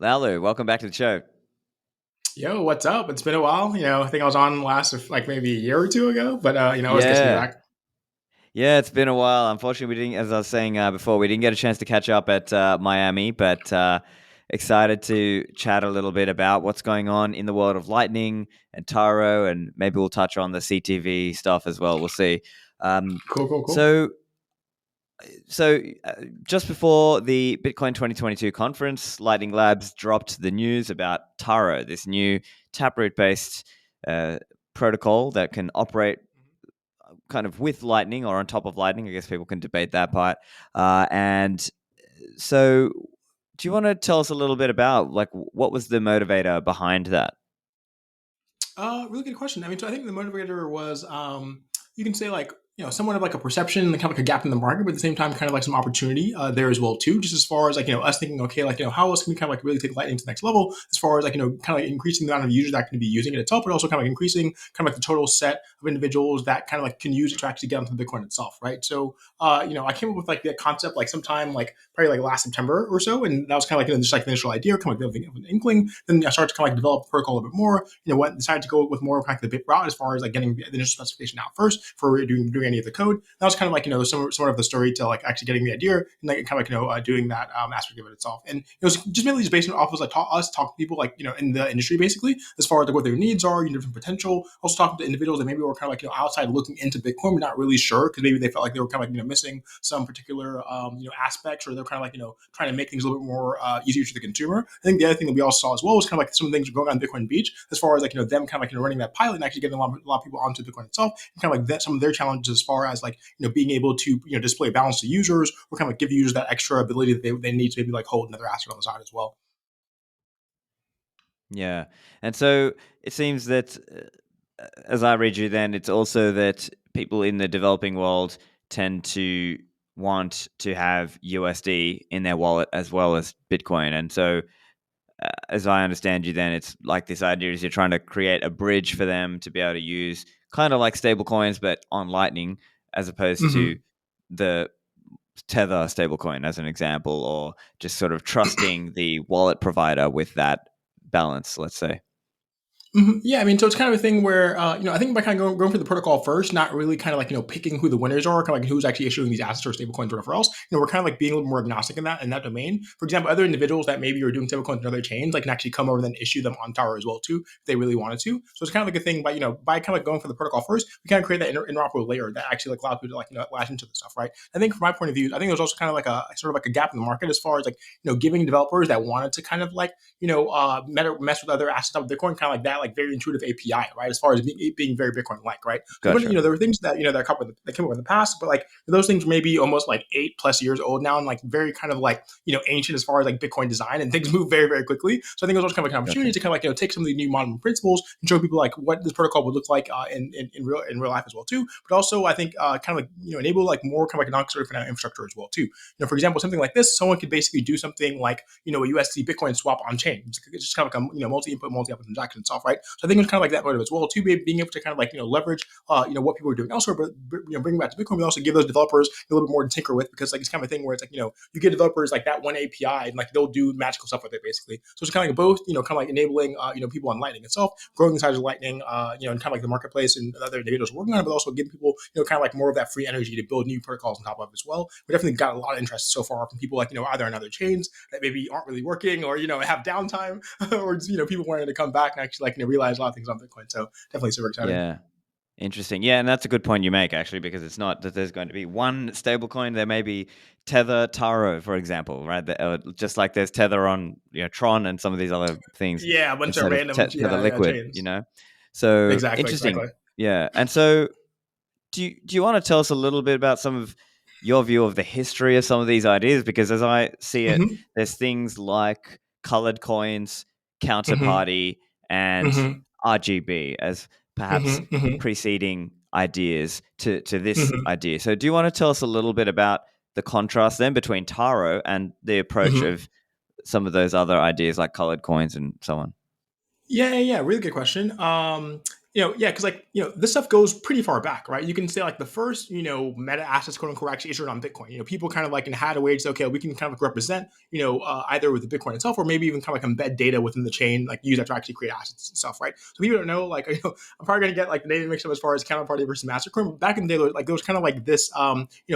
Laolu, welcome back to the show. Yo, what's up? It's been a while. I think I was on last like maybe a year or two ago, but it was good to be Yeah, back. yeah, it's been a while. Unfortunately, we didn't, as I was saying before, we didn't get a chance to catch up at Miami, but excited to chat a little bit about what's going on in the world of Lightning and Taro, and maybe we'll touch on the CTV stuff as well. We'll see. Um, Cool, cool, cool. so, so just before the Bitcoin 2022 conference, Lightning Labs dropped the news about Taro, this new Taproot-based uh, protocol that can operate kind of with Lightning or on top of Lightning. I guess people can debate that part. And so, do you want to tell us a little bit about like what was the motivator behind that? Really good question. So I think the motivator was, you can say like, somewhat of like a perception and kind of like a gap in the market, but at the same time, kind of like some opportunity there as well too. Just as far as like us thinking, okay, like how else can we kind of like really take Lightning to the next level? As far as like kind of like increasing the amount of users that can be using it itself, but also kind of like increasing kind of like the total set of individuals that kind of like can use it to actually get onto Bitcoin itself, right? So, I came up with like the concept like sometime like probably like last September or so, and that was kind of like just like the initial idea, kind of like an inkling. Then I started to kind of like develop the protocol a little bit more. Decided to go with more of kind of the bit route as far as like getting the initial specification out first for doing any of the code. That was kind of like sort of the story to like actually getting the idea and like kind of like doing that aspect of it itself. And it was just mainly just based off of like us talking to people like in the industry basically as far as like what their needs are, different potential. Also talking to individuals that maybe were kind of like outside looking into Bitcoin, but not really sure because maybe they felt like they were kind of like missing some particular aspects, or they're kind of like trying to make things a little bit more easier to the consumer. I think the other thing that we also saw as well was kind of like some things going on Bitcoin Beach as far as like them kind of like running that pilot and actually getting a lot of people onto Bitcoin itself, and kind of like that, some of their challenges as far as like being able to display a balance to users, or kind of like give users that extra ability that they need to maybe like hold another asset on the side as well. Yeah, and so it seems that as I read you, then it's also that people in the developing world tend to want to have USD in their wallet as well as Bitcoin, and so as I understand you, then it's like this idea is you're trying to create a bridge for them to be able to use, kind of like stablecoins, but on Lightning, as opposed to Mm-hmm. the Tether stablecoin, as an example, or just sort of trusting the wallet provider with that balance, let's say. Mhm. Yeah, so it's kind of a thing where I think by kind of going for the protocol first, not really kind of like picking who the winners are, kind of like who's actually issuing these assets or stablecoins or whatever else. We're kind of like being a little more agnostic in that domain. For example, other individuals that maybe are doing stablecoins in other chains, like can actually come over and then issue them on Tower as well too, if they really wanted to. So it's kind of like a thing by by kind of like going for the protocol first, we kind of create that interoperable layer that actually like allows people to like latch into the stuff, right? I think from my point of view, I think there's also kind of like a sort of like a gap in the market as far as like giving developers that wanted to kind of like mess with other assets of Bitcoin, kind of like that, like very intuitive API, right? As far as being very Bitcoin-like, right? Because Gotcha. there were things that that came up in the past, but like those things may be almost like 8+ years old now, and like very kind of like ancient as far as like Bitcoin design, and things move very very quickly. So I think it was also kind of like an opportunity Gotcha. to kind of like take some of the new modern principles and show people like what this protocol would look like in real life as well too. But also I think kind of like enable like more kind of like non-custodial infrastructure as well too. For example, something like this, someone could basically do something like a USD Bitcoin swap on chain. It's just kind of like a multi-input, multi-output transaction itself, right? So I think it's kind of like that motive as well, too, being able to kind of like leverage what people are doing elsewhere, but bring back to Bitcoin, but also give those developers a little bit more to tinker with, because like it's kind of a thing where it's like you get developers like that one API and like they'll do magical stuff with it basically. So it's kind of like both kind of like enabling people on Lightning itself, growing the size of Lightning, and kind of like the marketplace and other individuals working on it, but also giving people kind of like more of that free energy to build new protocols on top of it as well. We definitely got a lot of interest so far from people like either on other chains that maybe aren't really working, or have downtime, or just, people wanting to come back and actually like realize a lot of things on Bitcoin. So definitely super exciting. Yeah. Interesting. Yeah, and that's a good point you make, actually, because it's not that there's going to be one stablecoin. There may be Tether, Taro, for example, right? Just like there's Tether on Tron and some of these other things Yeah, a bunch of instead of random Tether yeah Liquid, chains. So Exactly, interesting. exactly. Yeah. And so do you want to tell us a little bit about some of your view of the history of some of these ideas? Because as I see it, Mm-hmm, there's things like colored coins, mm-hmm, counterparty, and mm-hmm, RGB as perhaps mm-hmm, mm-hmm, preceding ideas to this mm-hmm, idea. So do you want to tell us a little bit about the contrast then between Taro and the approach mm-hmm. of some of those other ideas like colored coins and so on? Yeah, yeah, yeah. Really good question. Yeah, because this stuff goes pretty far back, right? You can say like the first, meta assets, quote unquote, actually issued on Bitcoin. People kind of like had a way to say, okay, we can kind of like represent, either with the Bitcoin itself or maybe even kind of like embed data within the chain, like use that to actually create assets and stuff, right? So people don't know, like, I'm probably gonna get like the name mixed up as far as Counterparty versus Mastercoin. But back in the day, like there was kind of like this,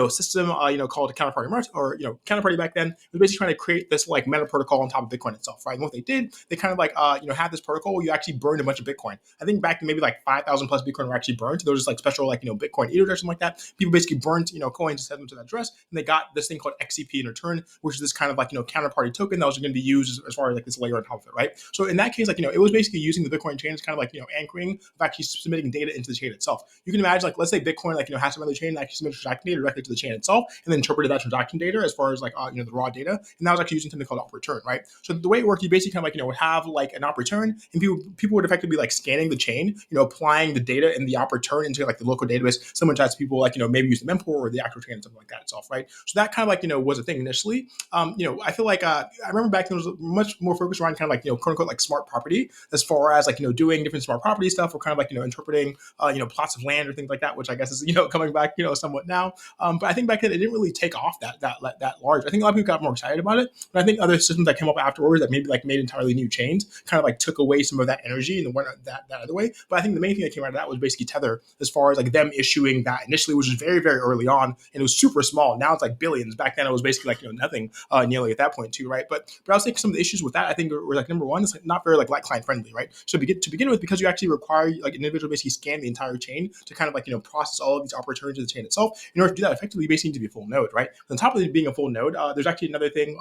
system, called a Counterparty or Counterparty back then was basically trying to create this like meta protocol on top of Bitcoin itself, right? And what they did, they kind of like, had this protocol where you actually burned a bunch of Bitcoin. I think back maybe like 5,000 plus Bitcoin were actually burned. There was just like special like Bitcoin eaters or something like that. People basically burnt coins and sent them to that address, and they got this thing called XCP in return, which is this kind of like counterparty token that was going to be used as far as like this layer on top of it, right? So in that case, like it was basically using the Bitcoin chain as kind of like anchoring of actually submitting data into the chain itself. You can imagine like let's say Bitcoin like has some other chain that actually submitted transaction data directly to the chain itself, and then interpreted that transaction data as far as like the raw data, and that was actually using something called op return, right? So the way it worked, you basically kind of like would have like an op return, and people would effectively be like scanning the chain, applying the data in the op return into like the local database, similar to people like maybe use the mempool or the actual chain and something like that itself, right? So that kind of like was a thing initially. I feel like I remember back then it was much more focused around kind of like quote unquote like smart property as far as like doing different smart property stuff or kind of like interpreting plots of land or things like that, which I guess is coming back somewhat now. But I think back then it didn't really take off that large. I think a lot of people got more excited about it, but I think other systems that came up afterwards that maybe like made entirely new chains kind of like took away some of that energy and went that other way. But I think the main thing that came out of that was basically Tether, as far as like them issuing that initially, which was very very early on, and it was super small. Now it's like billions. Back then it was basically like nothing nearly at that point too, right? But I was thinking some of the issues with that I think were like number one, it's like not very like client friendly, right? So to begin with, because you actually require like an individual basically scan the entire chain to kind of like process all of these opportunities of the chain itself. In order to do that effectively, you basically need to be a full node, right? On top of it being a full node, there's actually another thing,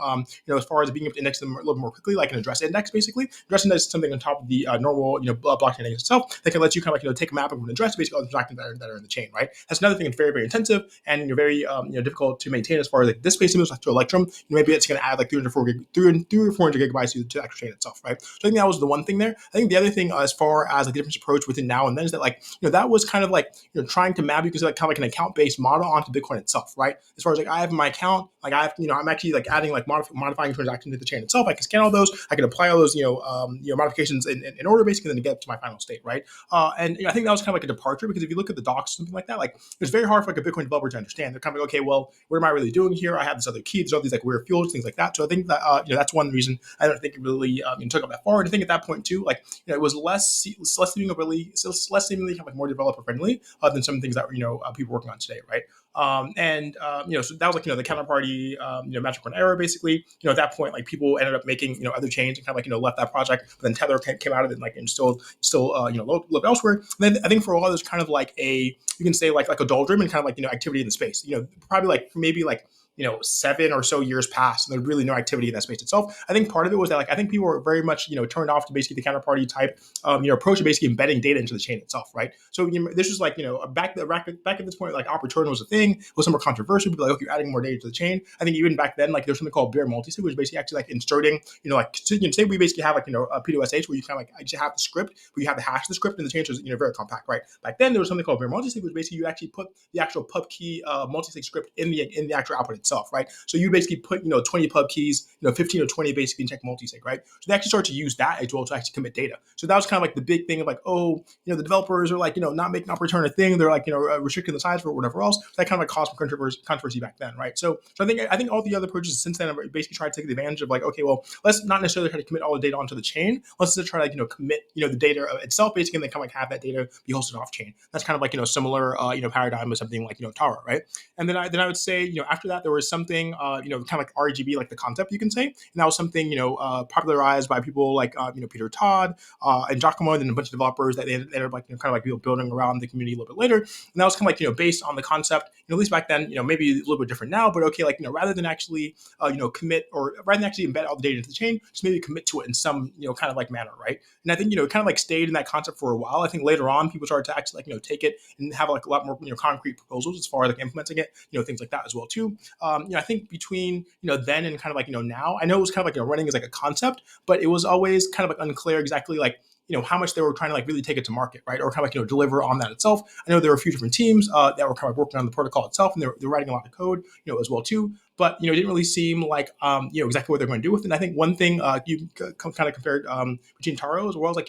as far as being able to index them a little more quickly, like an address index, basically. Address index is something on top of the normal, blockchain index itself that can let you kind of like take a map of an address, basically all the transactions that are in the chain, right? That's another thing that's very very intensive and very difficult to maintain as far as like this space similar to Electrum. Maybe it's going to add like 300 or 400 gigabytes to the actual chain itself, right? So I think that was the one thing there. I think the other thing, as far as like the different approach within now and then, is that like that was kind of like trying to map, you can say like kind of like an account based model onto Bitcoin itself, right? As far as like I have my account, like I have I'm actually like adding like modifying transactions to the chain itself. I can scan all those, I can apply all those modifications in order basically, then to get to my final state, right? And I think that was kind of like a departure, because if you look at the docs or something like that, like it's very hard for like a Bitcoin developer to understand. They're kind of like, okay, well, what am I really doing here? I have this other key, there's all these like weird fields, things like that. So I think that that's one reason I don't think it really took up that far. And I think at that point too, like it was less seemingly kind of like more developer friendly than some things that people working on today, right? So that was like the Counterparty Mastercoin era basically. At that point, like people ended up making other chains and kind of like left that project, but then Tether came out of it and like and still lived elsewhere. And then I think for a while there's kind of like a, you can say like a doldrum and kind of like activity in the space. Probably like maybe like 7 or so years passed and there's really no activity in that space itself. I think part of it was that like I think people were very much turned off to basically the counterparty type approach of basically embedding data into the chain itself, right? So this was like back at this point, like op return was a thing. It was some more controversial. People like, okay, you're adding more data to the chain. I think even back then, like there's something called bare multisig, which is basically actually like inserting say we basically have like a P2SH where you kind of like actually have the script, but you have the hash of the script, and the chain is very compact, right? Back then there was something called bare multisig, which basically you actually put the actual pub key multisig script in the actual output itself, right? So you basically put 20 pub keys, 15 or 20 basically in check multisig, right? So they actually start to use that as well to actually commit data. So that was kind of like the big thing of like, oh, the developers are like not making op return a thing. They're like restricting the size for whatever else. So that kind of like caused some controversy back then, right? So I think all the other approaches since then have basically tried to take advantage of like, okay, well, let's not necessarily try to commit all the data onto the chain. Let's just try to commit the data itself basically, and then kind of like have that data be hosted off chain. That's kind of like similar paradigm with something like Taro, right? And then I would say after that there was something kind of like RGB, like the concept, you can say, and that was something popularized by people like Peter Todd and Giacomo, and a bunch of developers that they ended up like kind of like building around the community a little bit later. And that was kind of like based on the concept, at least back then, maybe a little bit different now, but okay, like rather than actually commit, or rather than actually embed all the data into the chain, just maybe commit to it in some kind of like manner, right? And I think it kind of like stayed in that concept for a while. I think later on people started to actually like take it and have like a lot more concrete proposals as far as like implementing it, things like that as well too. I think between then and kind of like now, I know it was kind of like running as like a concept, but it was always kind of like unclear exactly like how much they were trying to like really take it to market, right? Or kind of like deliver on that itself. I know there were a few different teams that were kind of working on the protocol itself, and they're writing a lot of code as well too. but it didn't really seem like exactly what they're going to do with it. And I think one thing you kind of compared between Taro as well as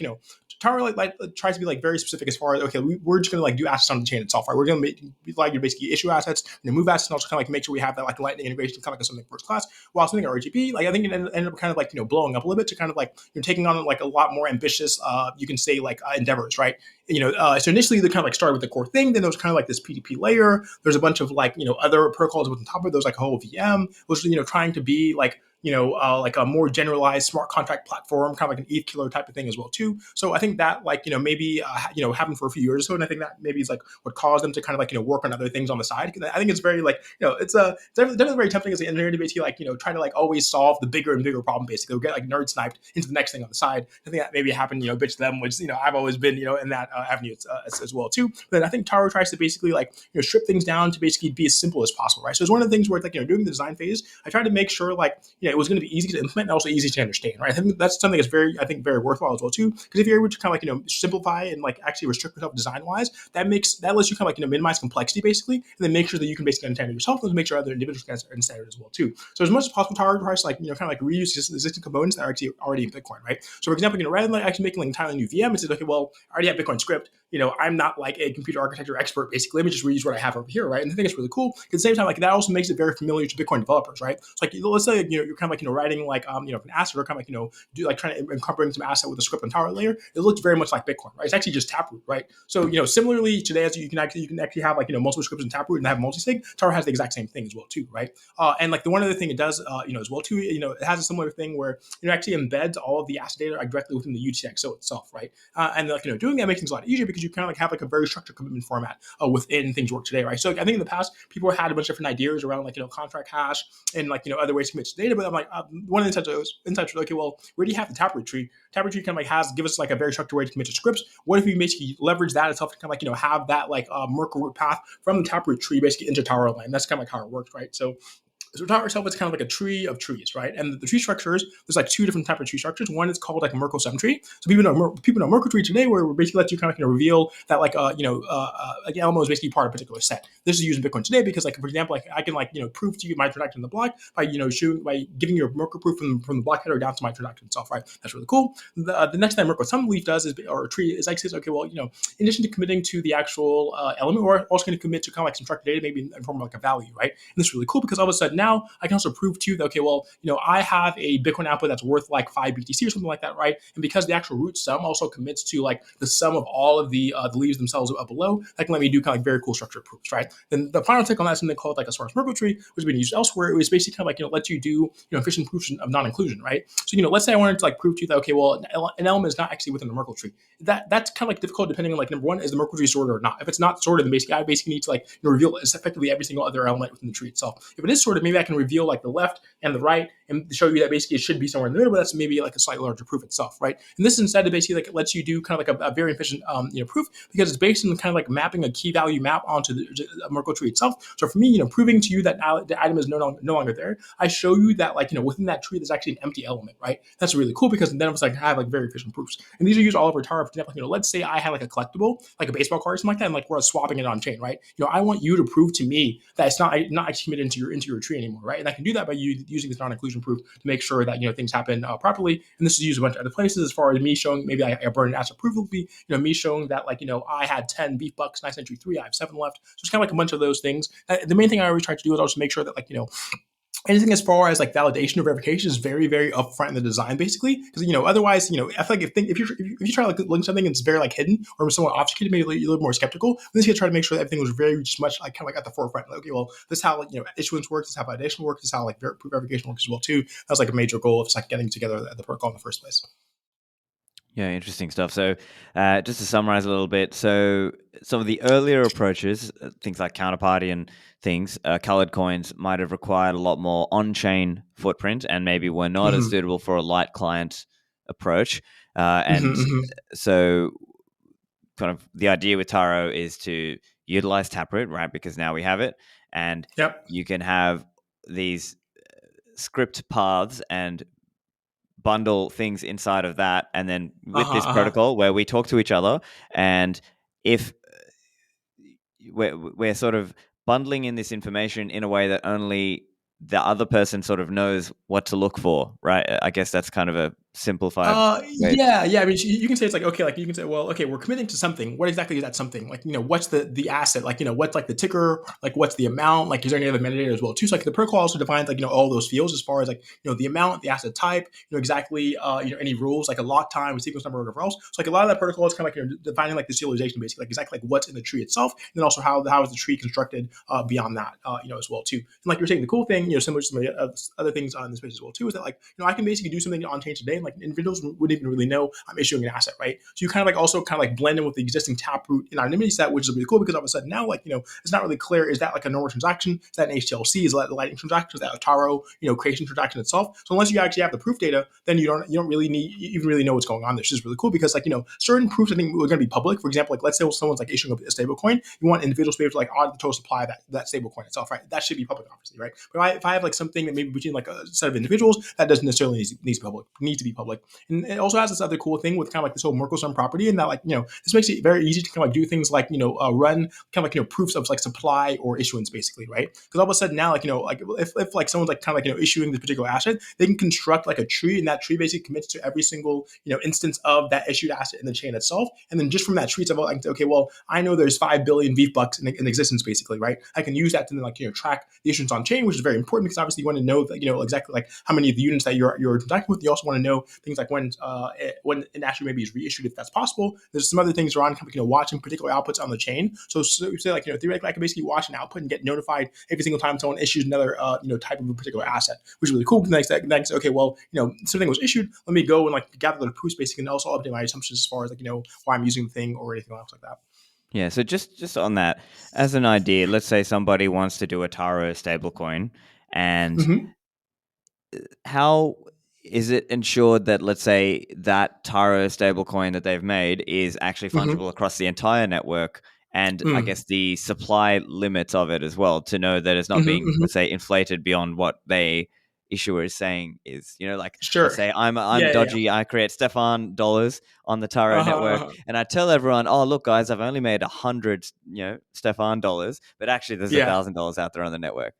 Taro tries to be very specific as far as we're just going to do assets on the chain itself, right? We're going to you basically issue assets, move assets, and also kind of make sure we have that Lightning integration kind of something first class. While something like RGB, I think it ended up kind of blowing up a little bit to kind of taking on a lot more ambitious you can say endeavors, right? So initially they kind of started with the core thing, then there was kind of this PDP layer. There's a bunch of other protocols on top of those, like a whole VM, which trying to be a more generalized smart contract platform, kind of an ETH killer type of thing as well too. So I think that maybe happened for a few years or so, and I think that maybe is what caused them to kind of work on other things on the side. I think it's very it's definitely very tempting as an engineer to basically try to always solve the bigger and bigger problem. Basically, we'll get nerd sniped into the next thing on the side. I think that maybe happened bitch to them, which I've always been in that avenue as well too. But then I think Taro tries to basically strip things down to basically be as simple as possible, right? So it's one of the things where during the design phase, I tried to make sure it was going to be easy to implement and also easy to understand, right? I think that's something that's very worthwhile as well too, because if you're able to kind of simplify and actually restrict yourself design wise, that lets you kind of minimize complexity basically, and then make sure that you can basically understand it yourself and make sure other individuals can understand it as well too. So as much as possible, Taro tries to reuse existing components that are actually already in Bitcoin, right? So for example, rather than actually making an entirely new VM, it says I already have Bitcoin script. I'm not a computer architecture expert. Basically, let me just reuse what I have over here, right? And I think it's really cool. At the same time, that also makes it very familiar to Bitcoin developers, right? So let's say you're kind of writing an asset or kind of do trying to incorporate some asset with a script and Taro layer. It looks very much like Bitcoin, right? It's actually just Taproot, right? So similarly today, as you can actually have multiple scripts in Taproot and have multi-sig. Taro has the exact same thing as well too, right? And the one other thing it does, as well too, it has a similar thing where it actually embeds all of the asset data directly within the UTXO itself, right? And doing that makes things a lot easier because you kind of have a very structured commitment format within things work today, right? So I think in the past people had a bunch of different ideas around contract hash and other ways to commit to data, but I'm one of the insights was well, where do you have the Taproot tree? Taproot tree kind of give us a very structured way to commit to scripts. What if we basically leverage that itself to kind of have that Merkle root path from the Taproot tree basically into Taro line? That's kind of how it works, right? So Taro itself is kind of a tree of trees, right? And the tree structures, there's two different types of tree structures. One is called a Merkle subtree. So people know Merkle tree today, where we basically let you kind of reveal that Elmo is basically part of a particular set. This is used in Bitcoin today because for example, I can prove to you my transaction in the block by by giving you a Merkle proof from the block header down to my transaction itself, right? That's really cool. The next thing Merkle subleaf does is, or a tree is says, okay, well, in addition to committing to the actual element, we're also going to commit to kind of some structured data, maybe in form of a value, right? And this is really cool because all of a sudden now I can also prove to you that, okay, well, I have a Bitcoin output that's worth 5 BTC or something like that, right? And because the actual root sum also commits to the sum of all of the leaves themselves up below, that can let me do kind of very cool structured proofs, right? Then the final take on that is something called a sparse Merkle tree, which has been used elsewhere. It was basically kind of let you do efficient proofs of non-inclusion, right? So let's say I wanted to prove to you that, okay, well, an element is not actually within the Merkle tree. That's kind of difficult depending on number one, is the Merkle tree sorted or not? If it's not sorted, then basically I need to reveal effectively every single other element within the tree itself. If it is sorted, maybe I can reveal the left and the right and show you that basically it should be somewhere in the middle, but that's maybe a slightly larger proof itself, right? And this instead basically lets you do kind of a very efficient proof because it's based on kind of mapping a key value map onto the Merkle tree itself. So for me, proving to you that the item is no longer there, I show you that within that tree there's actually an empty element, right? That's really cool because then it's I have very efficient proofs. And these are used all over Taro. For example, let's say I have a collectible, like a baseball card or something like that, and we're swapping it on chain, right? I want you to prove to me that it's not actually committed into your tree anymore, right? And I can do that by using this non-inclusion proof to make sure that things happen properly. And this is used a bunch of other places as far as me showing maybe I burn an asset proof will be me showing that I had 10 beef bucks and I sent you 3, I have 7 left. So it's kind of a bunch of those things. The main thing I always try to do is also make sure that anything as far as validation or verification is very, very upfront in the design, basically, because otherwise, I feel if you try to link something that's very hidden or somewhat obfuscated, maybe you're a little more skeptical. Then you try to make sure that everything was very just much kind of at the forefront. Okay, well, this is how issuance works, this is how validation works, this is how proof verification works as well too. That's a major goal of getting together the protocol in the first place. Yeah, interesting stuff. So just to summarize a little bit, so some of the earlier approaches, things like Counterparty and things, colored coins might have required a lot more on-chain footprint and maybe were not as suitable for a light client approach. And so kind of the idea with Taro is to utilize Taproot, right? Because now we have it. And you can have these script paths and bundle things inside of that, and then with this protocol where we talk to each other, and if we're sort of bundling in this information in a way that only the other person sort of knows what to look for, right? I guess that's kind of a simplified way. Yeah. I mean, you can say it's like, okay, like you can say, well, okay, we're committing to something. What exactly is that something? Like, what's the asset? Like, what's like the ticker? Like, what's the amount? Like, is there any other metadata as well too? So like the protocol also defines like, all those fields as far as like, the amount, the asset type, exactly, any rules like a lock time, sequence number, or whatever else. So like a lot of that protocol is kind of like, defining like the serialization basically, like exactly like what's in the tree itself. And then also how is the tree constructed beyond that, as well too. And like you're saying, the cool thing, similar to some of the other things on the space as well too, is that like, I can basically do something on chain today, and like individuals wouldn't even really know I'm issuing an asset, right? So you kind of like also kind of like blend in with the existing taproot anonymity set, which is really cool because all of a sudden now, like, it's not really clear, is that like a normal transaction? Is that an HTLC? Is that a Lightning transaction? Is that a Taro, creation transaction itself? So unless you actually have the proof data, then you don't really even really know what's going on. This is really cool because like, certain proofs I think are going to be public. For example, like let's say someone's like issuing a stable coin, you want individuals to be able to like audit the total supply of that stable coin itself, right? That should be public, obviously, right? But if I have like something that maybe between like a set of individuals, that doesn't necessarily need to be public. And it also has this other cool thing with kind of like this whole Merkle-Sum property, and that like, this makes it very easy to kind of like do things like, run kind of like, proofs of like supply or issuance basically, right? Because all of a sudden now, like, like if like someone's like kind of like, issuing this particular asset, they can construct like a tree, and that tree basically commits to every single, instance of that issued asset in the chain itself. And then just from that tree, it's about like, okay, well, I know there's 5 billion VEEF bucks in existence basically, right? I can use that to then like, track the issuance on chain, which is very important because obviously you want to know that, exactly like how many of the units that you're transacting with. You also want to know things like when an asset maybe is reissued, if that's possible. There's some other things around, watching particular outputs on the chain. So say like, theoretically, I can basically watch an output and get notified every single time someone issues another, type of a particular asset, which is really cool. Because then okay, well, something was issued. Let me go and like gather the proofs basically, and also update my assumptions as far as like, why I'm using the thing or anything else like that. Yeah, so just on that, as an idea, let's say somebody wants to do a Taro stablecoin, and Mm-hmm. how is it ensured that, let's say, that Taro stablecoin that they've made is actually Mm-hmm. fungible across the entire network, and I Mm-hmm. guess the supply limits of it as well, to know that it's not being, Mm-hmm. let's say, inflated beyond what they issuer is saying is, like, let's Sure. say I'm Yeah. dodgy, I create Stephan dollars on the Taro Uh-huh, network, uh-huh. and I tell everyone, oh look guys, I've only made 100, Stephan dollars, but actually there's Yeah. $1,000 out there on the network.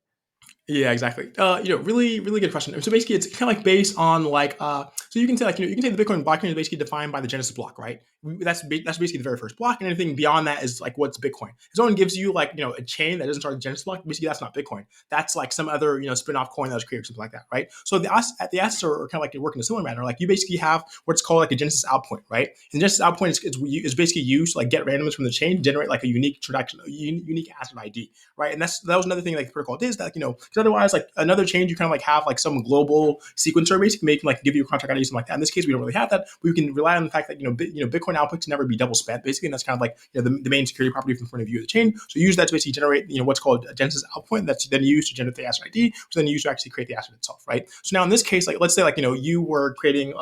Yeah, exactly. Really, really good question. So basically, it's kind of like based on like, so you can say like, you can say the Bitcoin blockchain is basically defined by the Genesis block, right? That's basically the very first block, and anything beyond that is like what's Bitcoin. If someone gives you like, a chain that doesn't start the Genesis block, basically that's not Bitcoin. That's like some other, spin-off coin that was created or something like that, right? So the assets are kind of like working in a similar manner. Like you basically have what's called like a Genesis out point, right? And the Genesis out point is basically used to like get randomness from the chain, generate like a unique transaction, a unique asset ID, right? And that was another thing like the protocol did, is that because otherwise like another change you kind of like have like some global sequencer basically make like give you a contract ID something like that. In this case, we don't really have that, but we can rely on the fact that Bitcoin output can never be double spent basically, and that's kind of like the main security property from the point of view of the chain. So use that to basically generate what's called a Genesis out point that's then used to generate the asset ID, which then used to actually create the asset itself, right? So now in this case, like let's say like you were creating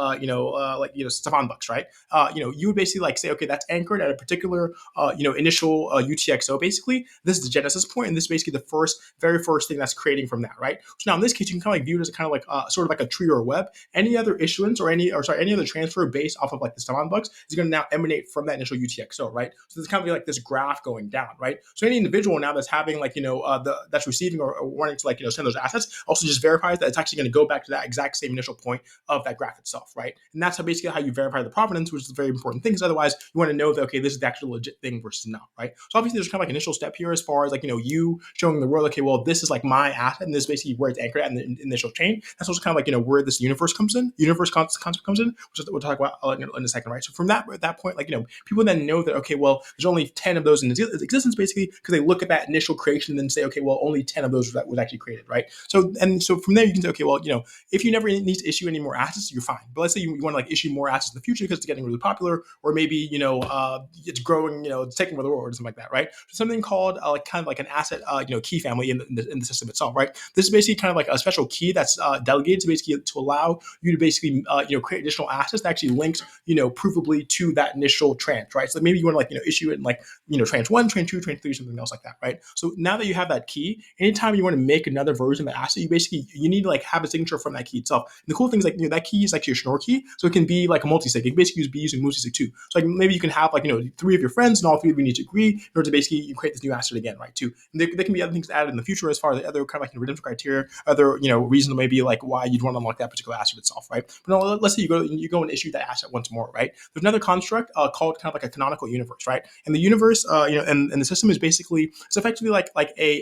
Stefan bucks, right? You would basically like say, okay, that's anchored at a particular initial UTXO basically. This is the Genesis point, and this is basically the very first thing that's creating from that, right? So now in this case, you can kind of like view it as a kind of like sort of like a tree or a web. Any other issuance or any other transfer based off of like the Stefan bucks is going to now emanate from that initial UTXO, right? So there's kind of like this graph going down, right? So any individual now that's having like that's receiving or wanting to like send those assets also just verifies that it's actually going to go back to that exact same initial point of that graph itself, right? And that's basically how you verify the provenance, which is a very important thing, because otherwise you want to know that okay, this is the actual legit thing versus not, right? So obviously there's kind of like an initial step here as far as like you showing the world, okay, well this is like my asset, and this is basically where it's anchored at in the initial chain. That's also kind of like where this universe concept comes in, which is, we'll talk about in a second, right? So from that point, like people then know that okay, well there's only 10 of those in existence basically, because they look at that initial creation and then say okay, well only 10 of those was actually created, right? So from there you can say okay, well if you never need to issue any more assets, you're fine. But let's say you want to like issue more assets in the future because it's getting really popular, or maybe it's growing, it's taking over the world or something like that, right? So something called like kind of like an asset key family in the system itself, right? This is basically kind of like a special key that's delegated to basically to allow you to basically create additional assets that actually links provably to that initial tranche, right? So maybe you want to issue it in tranche 1, tranche 2, tranche 3, something else like that, right? So now that you have that key, anytime you want to make another version of the asset, you need to have a signature from that key itself. And the cool thing is that key is actually a Schnorr key, so it can be a multi-sig. It can basically be using multi-sig too. So maybe you can have 3 of your friends, and all 3 of you need to agree in order to basically you create this new asset again, right? Too. And there can be other things added in the future as far as the other kind of redemption criteria, other reasons maybe why you'd want to unlock that particular asset itself, right? But no, let's say you go and issue that asset once more, right? There's another construct called kind of a canonical universe, right? And the universe, and the system is basically it's effectively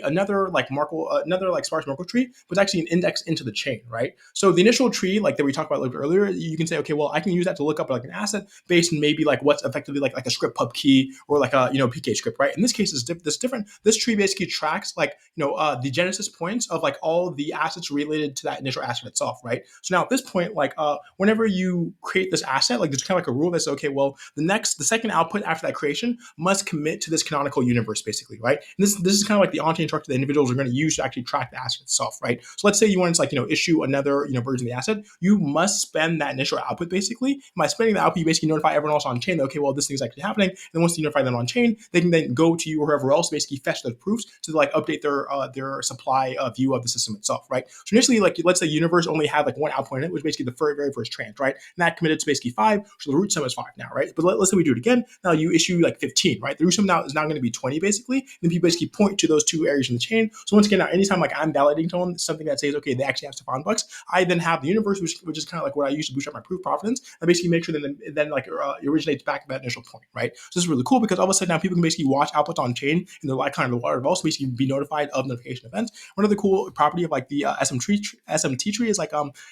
another Markle, another sparse Merkle tree, but it's actually an index into the chain, right? So the initial tree, that we talked about a little bit earlier, you can say, okay, well, I can use that to look up an asset based on maybe what's effectively like a script pub key or a PK script, right? In this case, it's different. This tree basically tracks the genesis points of all the assets related to that initial asset itself, right? So now at this point, whenever you create this asset, there's kind of a rule that says, okay, well, the second output after that creation must commit to this canonical universe, basically, right? And this is kind of the on-chain structure that individuals are going to use to actually track the asset itself, right? So let's say you want to issue another version of the asset, you must spend that initial output basically. And by spending the output, you basically notify everyone else on chain that, okay, well, this thing's actually happening. And then once you notify them on chain, they can then go to you or whoever else, basically fetch those proofs to update their supply view of the system itself, right? So initially, let's say universe only had one output in it, which basically the very first tranche, right? And that committed to basically 5, so the root sum is 5 now, right? But let's say we do it again. Now you issue 15, right? The root sum now is going to be 20 basically. And then you basically point to those 2 areas in the chain. So once again, now anytime I'm validating someone something that says, okay, they actually have Stephan bucks, I then have the universe, which is kind of what I use to bootstrap my proof confidence, and basically make sure that it originates back to that initial point, right? So this is really cool because all of a sudden now people can basically watch outputs on chain in the kind of the water vaults, basically be notified of notification events. One other cool property of the SMT tree is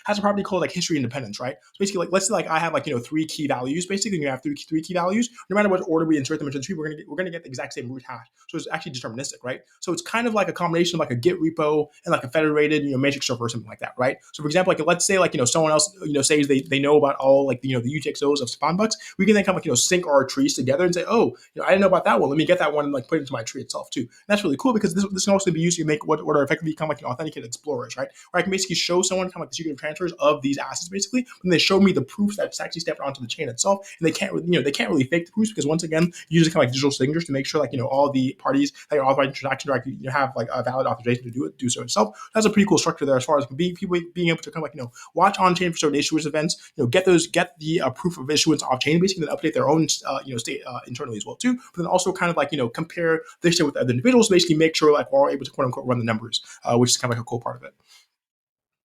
has a property called history independence, right? So basically let's say I have 3 key values basically, and you have three key values. No matter what order we insert them into the tree, we're gonna get the exact same root hash. So it's actually deterministic, right? So it's kind of a combination of a Git repo and a federated matrix server or something like that, right? So for example, let's say someone else says they know about all the UTXOs of Stephan bucks, we can then kind of sync our trees together and say, oh, I didn't know about that one. Let me get that one and put it into my tree itself too. And that's really cool because this can also be used to make what are effectively kind of authenticated explorers, right? Where I can basically show someone kind of the secret transfers of these assets basically, and they show me the proofs that's actually stepped onto the chain itself, and they can't really fake the proofs because once again, using kind of digital signatures to make sure all the parties that are authorized transaction actually have a valid authorization to do so itself. That's a pretty cool structure there as far as people being able to kind of watch on chain for certain issuance events, get the proof of issuance off chain basically, then update their own state internally as well too. But then also kind of compare this shit with other individuals, basically make sure we're all able to quote unquote run the numbers, which is kind of a cool part of it.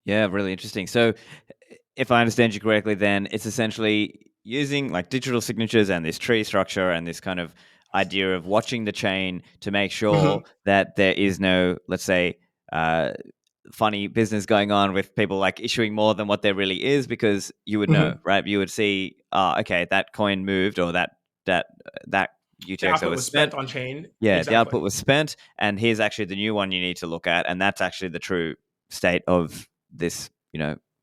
Yeah, really interesting. So if I understand you correctly, then it's essentially using digital signatures and this tree structure and this kind of idea of watching the chain to make sure that there is no, let's say, funny business going on with people issuing more than what there really is, because you would know, right? You would see, okay, that coin moved, or that UTXO was spent on chain. Yeah, exactly. The output was spent, and here's actually the new one you need to look at, and that's actually the true state of this,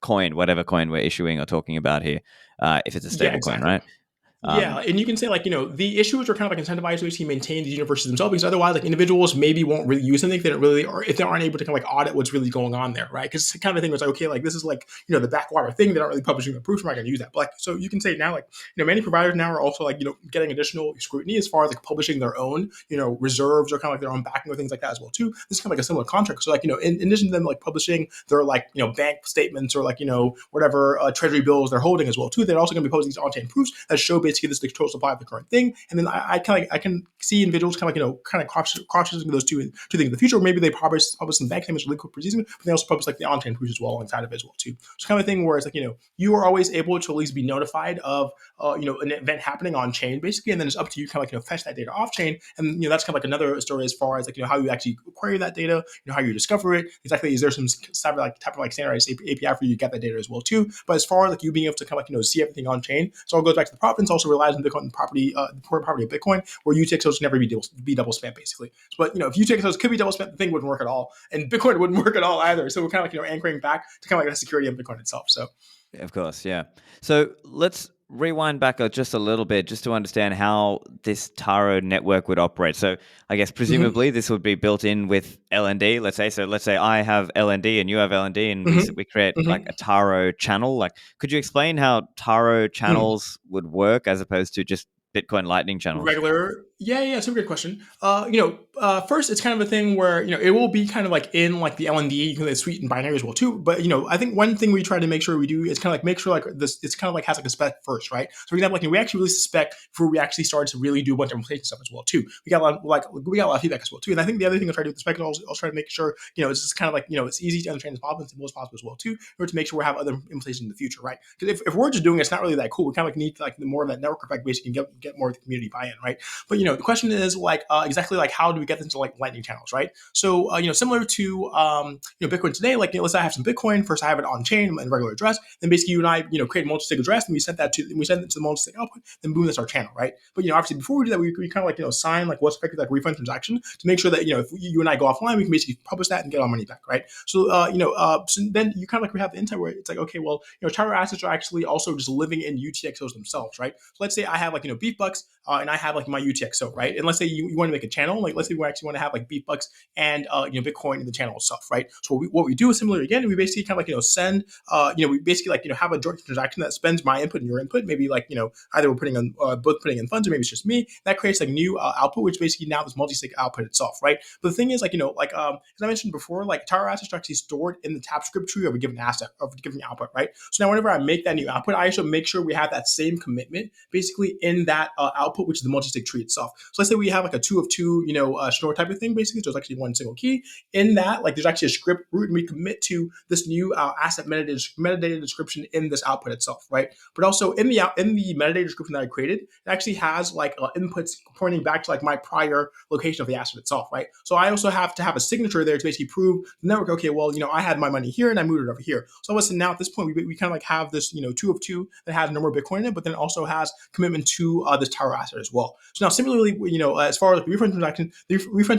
coin, whatever coin we're issuing or talking about here, if it's a stable coin, right? Yeah, and you can say the issuers are kind of incentivized to basically maintain these universes themselves, because otherwise individuals maybe won't really use something if they don't really, or if they aren't able to kind of audit what's really going on there, right? Because it's kind of thing was okay, this is the backwater thing, they're not really publishing the proofs, we're not going to use that. But so you can say now many providers now are also getting additional scrutiny as far as publishing their own reserves or kind of their own backing or things like that as well too. This is kind of a similar contract. So in addition to them publishing their bank statements or whatever treasury bills they're holding as well too, they're also going to be posting these on-chain proofs that show basically this is the total supply of the current thing. And then I can see individuals kind of cross-using those two things in the future. Or maybe they publish some bank statements or liquid persistence, but they also publish the on-chain proofs as well alongside of it as well too. So kind of thing where it's you are always able to at least be notified of an event happening on chain basically, and then it's up to you kind of fetch that data off chain. And that's kind of another story as far as how you actually query that data, how you discover it exactly. Is there some type of standardized API for you to get that data as well too? But as far as you being able to kind of see everything on chain, so it goes back to the provenance, also relies on Bitcoin property, the core property of Bitcoin, where UTXOs can never be double spent basically. But if UTXOs could be double spent, the thing wouldn't work at all, and Bitcoin wouldn't work at all either. So we're kind of anchoring back to kind of the security of Bitcoin itself. So of course, yeah. So let's rewind back just a little bit just to understand how this Taro network would operate. So I guess Mm-hmm. presumably this would be built in with LND, let's say. So let's say I have LND and you have LND and Mm-hmm. we create like Mm-hmm. a Taro channel. Like, could you explain how Taro channels would work as opposed to just Bitcoin Lightning channels? Regular, yeah, it's a good question. First, it's kind of a thing where it will be kind of like in like the LND, you can the suite and binary as well too. But I think one thing we try to make sure we do is kind of like make sure like this, it's kind of like has like a spec first, right? So for example, like we actually released a spec before we actually started to really do a bunch of implementation stuff as well too. We got a lot we got a lot of feedback as well too. And I think the other thing I try to do with the spec is also try to make sure it's just kind of like it's easy to understand as possible and simple as possible as well too, in order to make sure we have other implementations in the future, right? Because if we're just doing it, it's not really that cool. We kind of like need like more of that network effect basically get more of the community buy-in, right? But the question is like exactly like how do we get into like lightning channels, right? So similar to Bitcoin today, like let's say I have some Bitcoin. First, I have it on chain and regular address. Then basically you and I create a multi-sig address, and we send it to the multi-sig output. Then boom, that's our channel, right? But obviously before we do that, we kind of like sign like what's effective like refund transaction to make sure that if you and I go offline, we can basically publish that and get our money back, right? So so then you kind of like we have the insight where it's like okay, well Taro assets are actually also just living in UTXOs themselves, right? So let's say I have like beef bucks and I have like my UTXO, right? And let's say you want to make a channel, like let's say we actually want to have like beef bucks and Bitcoin in the channel itself, right? So what we do is similar again. We basically kind of like send we basically like have a joint transaction that spends my input and your input. Maybe like either we're putting on both putting in funds or maybe it's just me. That creates like new output, which basically now this multi-sig output itself, right? But the thing is like as I mentioned before, like Taro assets are actually stored in the TapScript tree of a given asset of a given output, right? So now whenever I make that new output, I also make sure we have that same commitment basically in that output, which is the multi-sig tree itself. So let's say we have like a 2 of 2, store type of thing, basically. So it's actually one single key. In that, like there's actually a script root, and we commit to this new asset metadata description in this output itself, right? But also in the metadata description that I created, it actually has like inputs pointing back to like my prior location of the asset itself, right? So I also have to have a signature there to basically prove the network. Okay, well, I had my money here and I moved it over here. So listen, now at this point, we kind of like have this 2 of 2 that has no more Bitcoin in it, but then also has commitment to this Taro asset as well. So now similarly, as far as the refund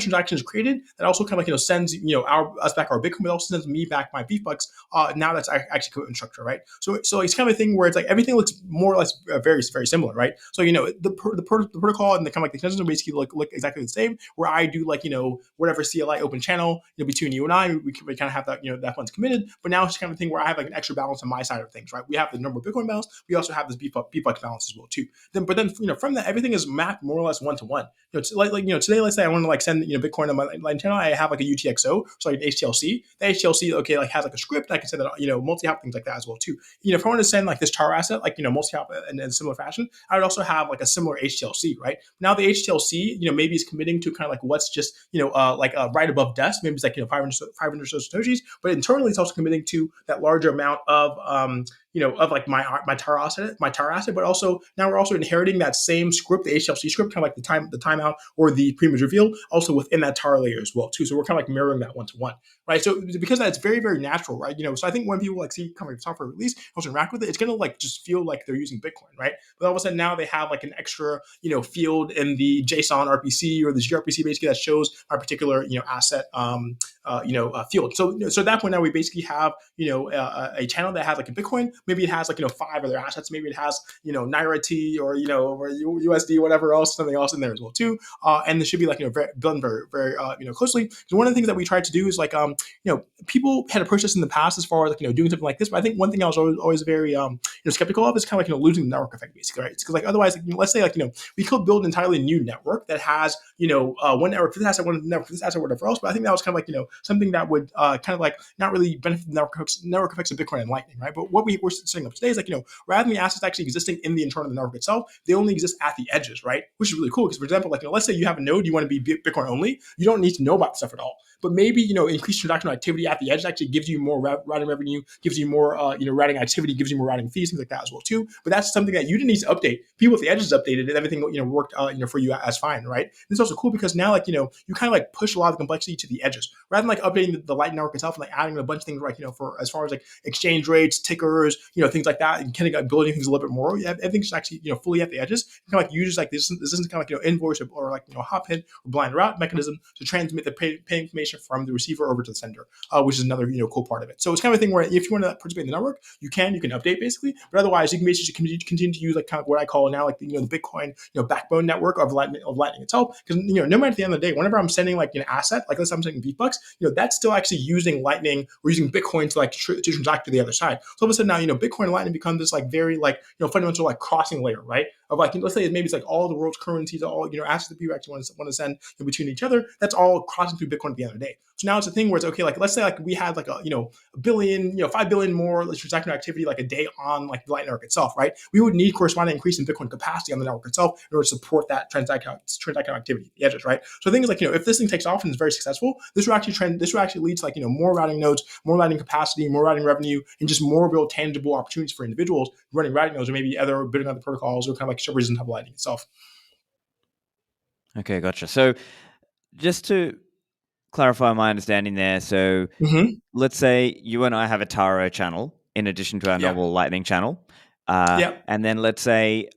transaction is created, that also kind of like sends us back our Bitcoin, but also sends me back my beef bucks. Now that's actually commitment structure, right? So it's kind of a thing where it's like everything looks more or less very very similar, right? So the protocol and the kind of like the extensions are basically look exactly the same. Where I do like whatever CLI open channel between you and I, we kind of have that that fund's committed. But now it's kind of a thing where I have like an extra balance on my side of things, right? We have the number of Bitcoin balance, we also have this beef bucks balance as well too. But then from that everything is mapped more or less one to one. Today, let's say I want to like send Bitcoin on my line channel. I have like a UTXO, so like an HTLC. The HTLC like has like a script. I can send that multi-hop things like that as well too. If I want to send like this Taro asset like multi-hop in similar fashion, I would also have like a similar HTLC, right? Now the HTLC maybe is committing to kind of like what's just right above desk. Maybe it's like 500 satoshis, but internally it's also committing to that larger amount of of like my Taro asset, but also now we're also inheriting that same script, the HLC script, kind of like the timeout or the preimage reveal, also within that Taro layer as well too. So we're kind of like mirroring that one to one, right? So because that's very very natural, right? So I think when people like see kind of like software release, also interact with it, it's gonna like just feel like they're using Bitcoin, right? But all of a sudden now they have like an extra field in the JSON RPC or the gRPC basically that shows our particular asset field. So at that point now we basically have a channel that has like a Bitcoin. Maybe it has like 5 other assets. Maybe it has Naira T or or USD, whatever else, something else in there as well too. And this should be like done very very closely. So one of the things that we tried to do is like people had approached us in the past as far as like doing something like this. But I think one thing I was always very skeptical of is kind of like losing the network effect basically, right? Because like otherwise let's say like we could build an entirely new network that has one network for this asset, one network for this asset, whatever else. But I think that was kind of like something that would kind of like not really benefit the network effects of Bitcoin and Lightning, right? But what we're setting up today is like rather than the assets actually existing in the internal of the network itself, they only exist at the edges, right? Which is really cool because for example, like let's say you have a node, you want to be Bitcoin only, you don't need to know about the stuff at all. But maybe increased transactional activity at the edge actually gives you more routing revenue, gives you more routing activity, gives you more routing fees, things like that as well too. But that's something that you didn't need to update. People at the edges updated and everything worked for you as fine, right? And it's also cool because now like you kind of like push a lot of complexity to the edges rather rather than like updating the Lightning network itself and like adding a bunch of things like for as far as like exchange rates, tickers, things like that, and kind of building things a little bit more. Everything's actually fully at the edges. Kind of like use like this isn't kind of like invoice or like hop in or blind route mechanism to transmit the pay information from the receiver over to the sender, which is another cool part of it. So it's kind of a thing where if you want to participate in the network, you can update basically, but otherwise you can basically continue to use like kind of what I call now like the Bitcoin backbone network of Lightning itself, because no matter at the end of the day, whenever I'm sending like an asset, like let's say I'm sending V-Bucks, that's still actually using Lightning or using Bitcoin to like to transact to the other side. So all of a sudden now Bitcoin and Lightning become this like very like fundamental like crossing layer, right? Of like let's say maybe it's like all the world's currencies, all assets that people actually want to send between each other. That's all crossing through Bitcoin at the end of the day. So now it's a thing where it's okay. Like let's say like we had like a a billion, 5 billion more transaction activity like a day on like the Lightning network itself, right? We would need corresponding increase in Bitcoin capacity on the network itself in order to support that transaction activity, the edges, right? So things like if this thing takes off and is very successful, this will actually lead to like more routing nodes, more routing capacity, more routing revenue, and just more real tangible opportunities for individuals running routing nodes or maybe building other protocols or kind of like servers on top of Lightning itself. Okay, gotcha. So just to clarify my understanding there, so let's say you and I have a Taro channel in addition to our normal Lightning channel, and then let's say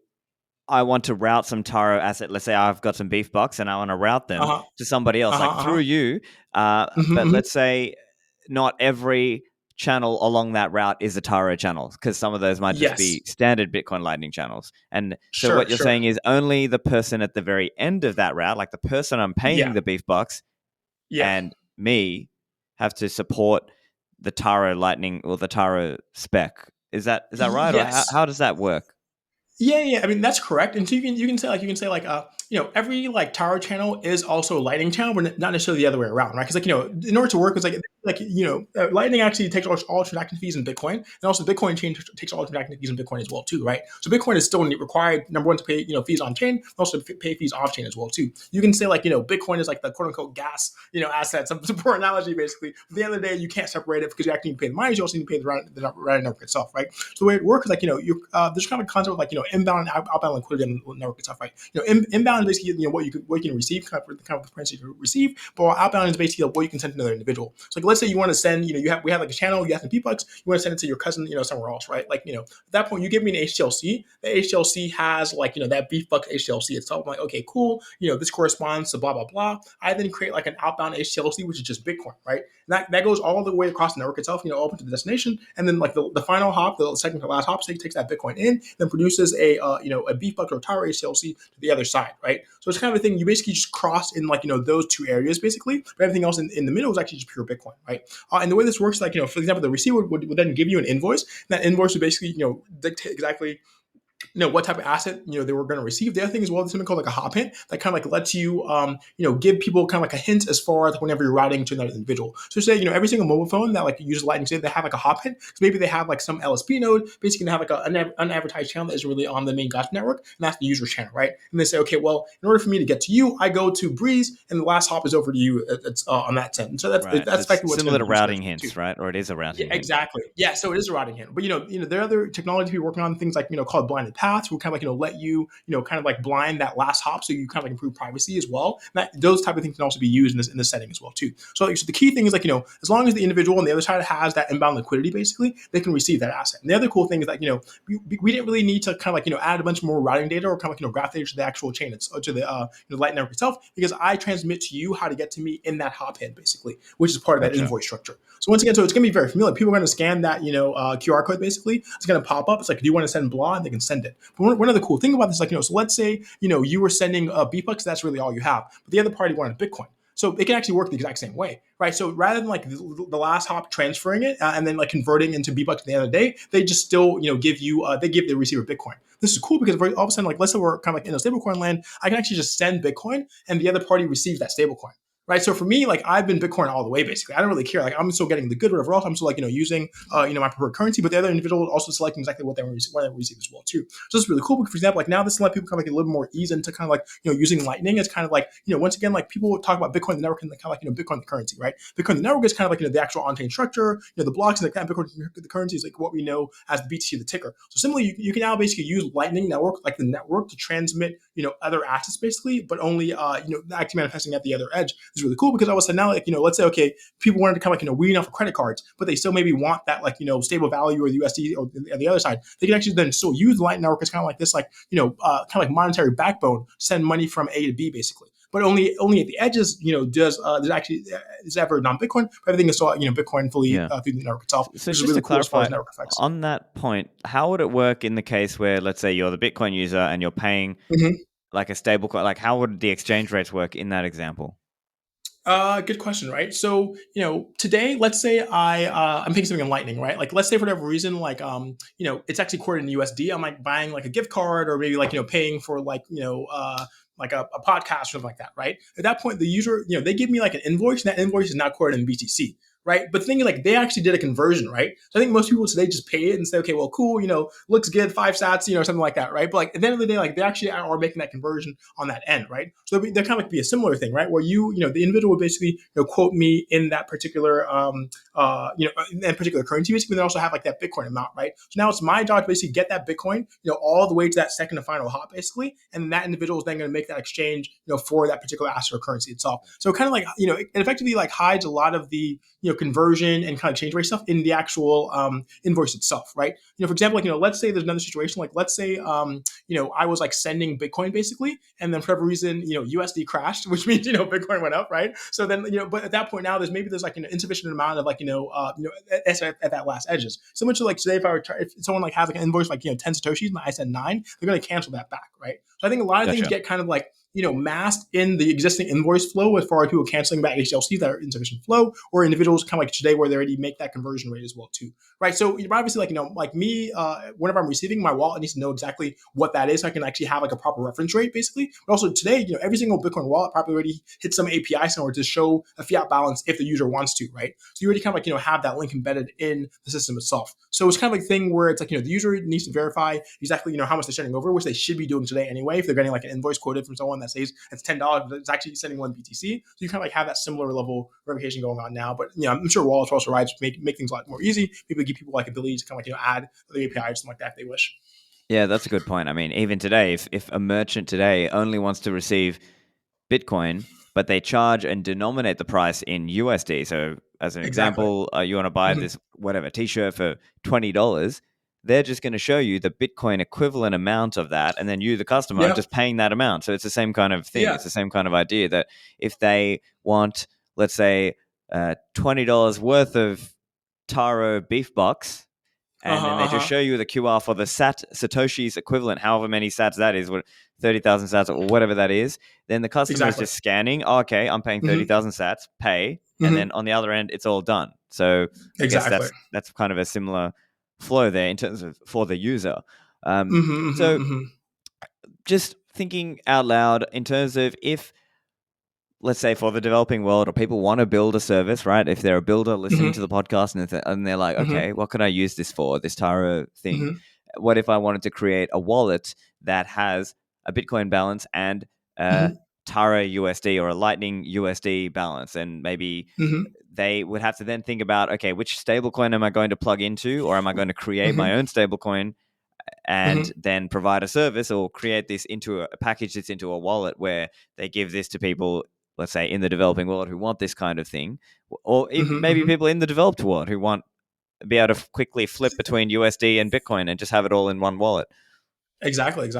I want to route some Taro asset. Let's say I've got some beef bucks and I want to route them to somebody else, like through you. But let's say not every channel along that route is a Taro channel, because some of those might just be standard Bitcoin Lightning channels. And so what you're saying is only the person at the very end of that route, like the person I'm paying the beef bucks and me, have to support the Taro Lightning or the Taro spec. Is that right? Yes. Or how does that work? Yeah. I mean, that's correct. And so you can say every like Taro channel is also a Lightning channel, but not necessarily the other way around, right? Because like in order to work, it's Lightning actually takes all transaction fees in Bitcoin, and also Bitcoin chain takes all transaction fees in Bitcoin as well too, right? So Bitcoin is still required, number one, to pay fees on chain, but also pay fees off chain as well too. You can say like Bitcoin is like the quote unquote gas asset, some poor analogy basically. But at the end of the day, you can't separate it because you actually need to pay the miners, you also need to pay the routing network itself, right? So the way it works is like there's kind of a concept of like inbound and outbound liquidity on the network itself, right? Inbound is basically what you can receive, kind of the currency you receive, but outbound is basically what you can send to another individual. So like let's say you want to send, we have like a channel, you have some P-Bucks, you want to send it to your cousin, somewhere else, right? Like, at that point you give me an HTLC. The HTLC has like, that Beefbucks HTLC itself. I'm like, okay, cool. This corresponds to blah, blah, blah. I then create like an outbound HTLC, which is just Bitcoin, right? And that goes all the way across the network itself, open to the destination. And then like the final hop, the second to last hop, so it takes that Bitcoin in, then produces a Beefbucks or Taro HTLC to the other side, right? So it's kind of a thing you basically just cross in like, those two areas basically, but everything else in the middle is actually just pure Bitcoin, right? And the way this works, like, for example, the receiver would then give you an invoice. And that invoice would basically, dictate exactly what type of asset they were going to receive. The other thing as well is something called like a hop hint that kind of like lets you give people kind of like a hint as far as whenever you're routing to another individual. So say every single mobile phone that like uses Lightning, say they have like a hop hint, because maybe they have like some LSP node basically have like an unadvertised channel that isn't really on the main gas network, and that's the user channel, right? And they say, okay, well, in order for me to get to you, I go to Breeze, and the last hop is over to you. It's on that end. And so that's effectively what's similar to routing hints, too. Right? Or it is a routing hint. Exactly. Yeah. So it is a routing hint, but there are other technologies we're working on, things like called blinded paths, where kind of like let you kind of like blind that last hop, so you kind of like improve privacy as well. And those type of things can also be used in this setting as well too. So the key thing is like as long as the individual on the other side has that inbound liquidity, basically they can receive that asset. And the other cool thing is that we didn't really need to kind of like add a bunch more routing data or kind of like graph data to the actual chain, to the Lightning network itself, because I transmit to you how to get to me in that hop hint basically, which is part of that invoice structure. So once again, so it's going to be very familiar. People are going to scan that QR code basically. It's going to pop up. It's like, do you want to send blah? And they can send it. But one of the cool thing about this, like so let's say you were sending Beefbucks, that's really all you have, but the other party wanted Bitcoin. So it can actually work the exact same way, right? So rather than like the last hop transferring it and then like converting into Beefbucks at the end of the day, they just still give you they give the receiver Bitcoin. This is cool because all of a sudden, like let's say we're kind of like in a stablecoin land, I can actually just send Bitcoin and the other party receives that stablecoin. Right. So for me, like I've been Bitcoin all the way, basically. I don't really care. Like I'm still getting the good whatever else. I'm still like, using, my preferred currency, but the other individual also selecting exactly what they receive as well too. So it's really cool because, for example, like now this let people kind of like a little more ease into kind of like, using Lightning. It's kind of like, once again, like people talk about Bitcoin, the network, and kind of like, Bitcoin, the currency, right? Bitcoin, the network is kind of like, the actual on-chain structure, the blocks and the Bitcoin, the currency is like what we know as BTC, the ticker. So similarly, you can now basically use Lightning network, like the network, to transmit, other assets basically, but only, actually manifesting at the other edge. is really cool because all of a sudden now, like, let's say, okay, people wanted to kind of like, wean off of credit cards, but they still maybe want that, like, stable value or the USD or the other side. They can actually then still use the Lightning Network as kind of like this, like, kind of like monetary backbone, send money from A to B basically. But only at the edges, does there's actually is ever non-Bitcoin. But everything is still, Bitcoin fully Yeah. through the network itself, So which is just really to cool as far clarify as network effects. on that point, how would it work in the case where, let's say, you're the Bitcoin user and you're paying like a stable coin? Like, how would the exchange rates work in that example? Good question, right? So, today, let's say I'm paying something in Lightning, right? Like, let's say for whatever reason, like, it's actually quoted in USD. I'm like buying like a gift card or maybe like, paying for like, like a podcast or something like that, right? At that point, the user, they give me like an invoice, and that invoice is not quoted in BTC. Right. But the thing is, like, they actually did a conversion, right? So I think most people today just pay it and say, okay, well, cool, looks good, 5 sats, something like that, right? But like at the end of the day, like they actually are making that conversion on that end, right? So they're kind of like be a similar thing, right? Where the individual would basically, quote me in that particular, in that particular currency, basically, but they also have like that Bitcoin amount, right? So now it's my job to basically get that Bitcoin, all the way to that second and final hop, basically, and that individual is then going to make that exchange, for that particular asset or currency itself. So kind of like, it effectively like hides a lot of the, conversion and kind of change rate stuff in the actual invoice itself, right? For example, like, let's say there's another situation, like let's say, I was like sending Bitcoin basically, and then for whatever reason, USD crashed, which means, Bitcoin went up, right? So then, but at that point now, there's like an insufficient amount of like, at that last edges. So much like today, if someone like has like an invoice like, 10 Satoshis and I send 9, they're going to cancel that back, right? So I think a lot of things get kind of like, masked in the existing invoice flow as far as people canceling back HLCs that are insufficient flow, or individuals kind of like today where they already make that conversion rate as well too, right? So obviously, like, like me, whenever I'm receiving, my wallet needs to know exactly what that is so I can actually have like a proper reference rate basically. But also today, every single Bitcoin wallet probably already hits some API somewhere to show a fiat balance if the user wants to, right? So you already kind of like, have that link embedded in the system itself. So it's kind of like a thing where it's like, the user needs to verify exactly, how much they're sending over, which they should be doing today anyway. If they're getting like an invoice quoted from someone that says it's $10, but it's actually sending 1 BTC. So you kind of like have that similar level verification going on now. But I'm sure wallets also rise to make things a lot more easy. People give people like ability to kind of like, add the API or something like that if they wish. Yeah, that's a good point. I mean, even today, if a merchant today only wants to receive Bitcoin, but they charge and denominate the price in USD. So, as an example, you want to buy this whatever T-shirt for $20. They're just going to show you the Bitcoin equivalent amount of that, and then you, the customer, are just paying that amount. So it's the same kind of thing. Yeah. It's the same kind of idea that if they want, let's say, $20 worth of Taro beef box, and then they just show you the QR for the Satoshi's equivalent, however many sats that is, 30,000 sats or whatever that is. Then the customer is just scanning. Oh, okay, I'm paying 30,000 sats, pay. And then on the other end, it's all done. So I guess that's kind of a similar flow there in terms of for the user. Just thinking out loud in terms of if, let's say for the developing world, or people want to build a service, right? If they're a builder listening to the podcast and they're like, okay, what could I use this for, this Taro thing? What if I wanted to create a wallet that has a Bitcoin balance and Taro USD or a Lightning USD balance? And maybe they would have to then think about, okay, which stablecoin am I going to plug into, or am I going to create my own stablecoin and then provide a service or create this into a package that's into a wallet where they give this to people, let's say in the developing world, who want this kind of thing, or even maybe people in the developed world who want to be able to quickly flip between USD and Bitcoin and just have it all in one wallet. Exactly.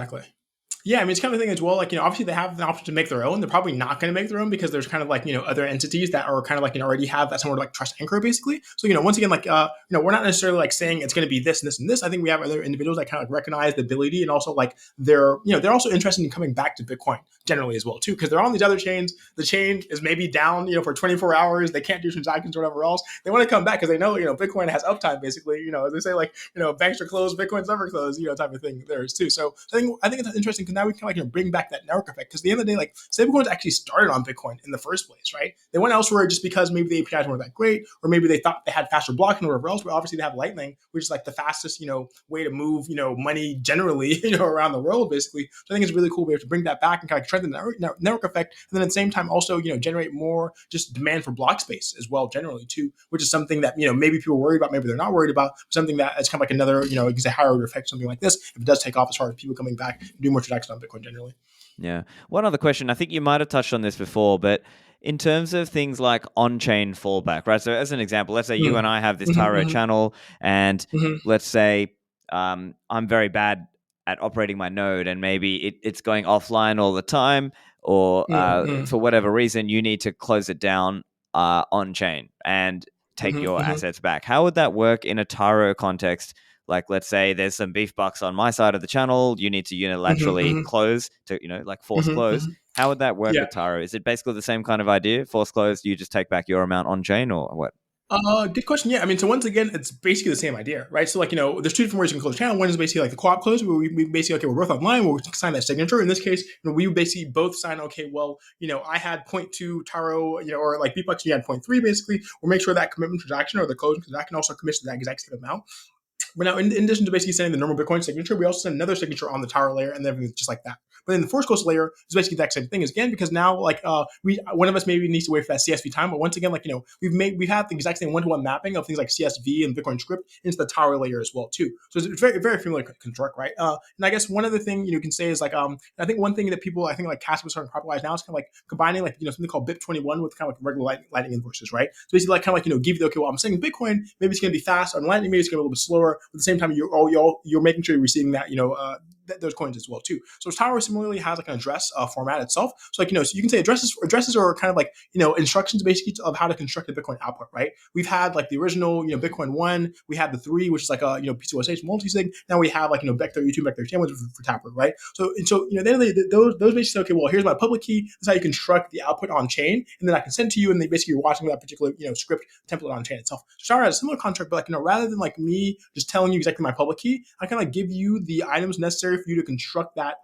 Yeah, I mean, it's kind of a thing as well. Like, obviously they have the option to make their own. They're probably not going to make their own because there's kind of like, other entities that are kind of like, already have that somewhat like trust anchor basically. So, once again, like, we're not necessarily like saying it's going to be this and this and this. I think we have other individuals that kind of like recognize the ability, and also like they're also interested in coming back to Bitcoin generally as well too, because they're on these other chains. The chain is maybe down, for 24 hours. They can't do transactions or whatever else. They want to come back because they know, Bitcoin has uptime basically. As they say, like, banks are closed, Bitcoin's never closed, type of thing there is too. So I think it's interesting because now we can like bring back that network effect, because at the end of the day, like, stablecoins actually started on Bitcoin in the first place, right? They went elsewhere just because maybe the APIs weren't that great, or maybe they thought they had faster blocking or whatever else. But obviously they have Lightning, which is like the fastest, way to move, money generally, around the world, basically. So I think it's really cool. We have to bring that back and kind of strengthen the network effect, and then at the same time also, generate more just demand for block space as well, generally too, which is something that maybe people are worried about, maybe they're not worried about. Something that is kind of like another, you can say higher order effect, something like this, if it does take off as far as people coming back and doing more transactions on Bitcoin generally. Yeah. One other question. I think you might have touched on this before, but in terms of things like on-chain fallback, right? So as an example, let's say you and Mm, I have this mhm, Taro mhm, channel, and mhm, let's say I'm very bad at operating my node, and maybe it's going offline all the time, or mm, for whatever reason, you need to close it down on-chain and take mhm, your mhm, assets back. How would that work in a Taro context? Like, let's say there's some beef bucks on my side of the channel. You need to mhm, unilaterally mhm, close to, like force mhm, close. mhm. How would that work Yeah. with Taro? Is it basically the same kind of idea? Force close, you just take back your amount on chain, or what? Good question. Yeah, I mean, so once again, it's basically the same idea, right? So, like, there's two different ways you can close a channel. One is basically like the co-op close, where we basically, okay, we're both online, where we sign that signature. In this case, we basically both sign, okay, well, I had zero point 0.2 Taro, or like Beatbucks, you had zero point 0.3, basically. We'll make sure that commitment transaction or the closing transaction also commits to that exact same amount. But now, in addition to basically sending the normal Bitcoin signature, we also send another signature on the Taro layer, and then just like that. But then the force close layer is basically the exact same thing as again, because now like we one of us maybe needs to wait for that CSV time, but once again, like we've had the exact same one-to-one mapping of things like CSV and Bitcoin script into the Taro layer as well too. So it's very very familiar construct, right? And I guess one other thing you can say is like I think one thing that people I think like Casper starting to popularize now is kind of like combining like something called BIP21 with kind of like regular Lightning invoices, right? So basically like kind of like give you okay, well I'm sending Bitcoin, maybe it's going to be fast on Lightning, maybe it's going to be a little bit slower. But at the same time, you're making sure you're receiving that those coins as well too. So Taro similarly has like an address format itself. So like so you can say addresses are kind of like instructions basically of how to construct a Bitcoin output, right? We've had like the original Bitcoin 1, we had the 3, which is like a PCOSH multi-sig. Now we have like Vec32, Vec30, which is for Taproot, right? So then those basically say, okay, well here's my public key. This is how you construct the output on chain, and then I can send to you, and they basically you're watching that particular script template on chain itself. So Taro has a similar contract, but like rather than like me just telling you exactly my public key, I can like give you the items necessary for you to construct that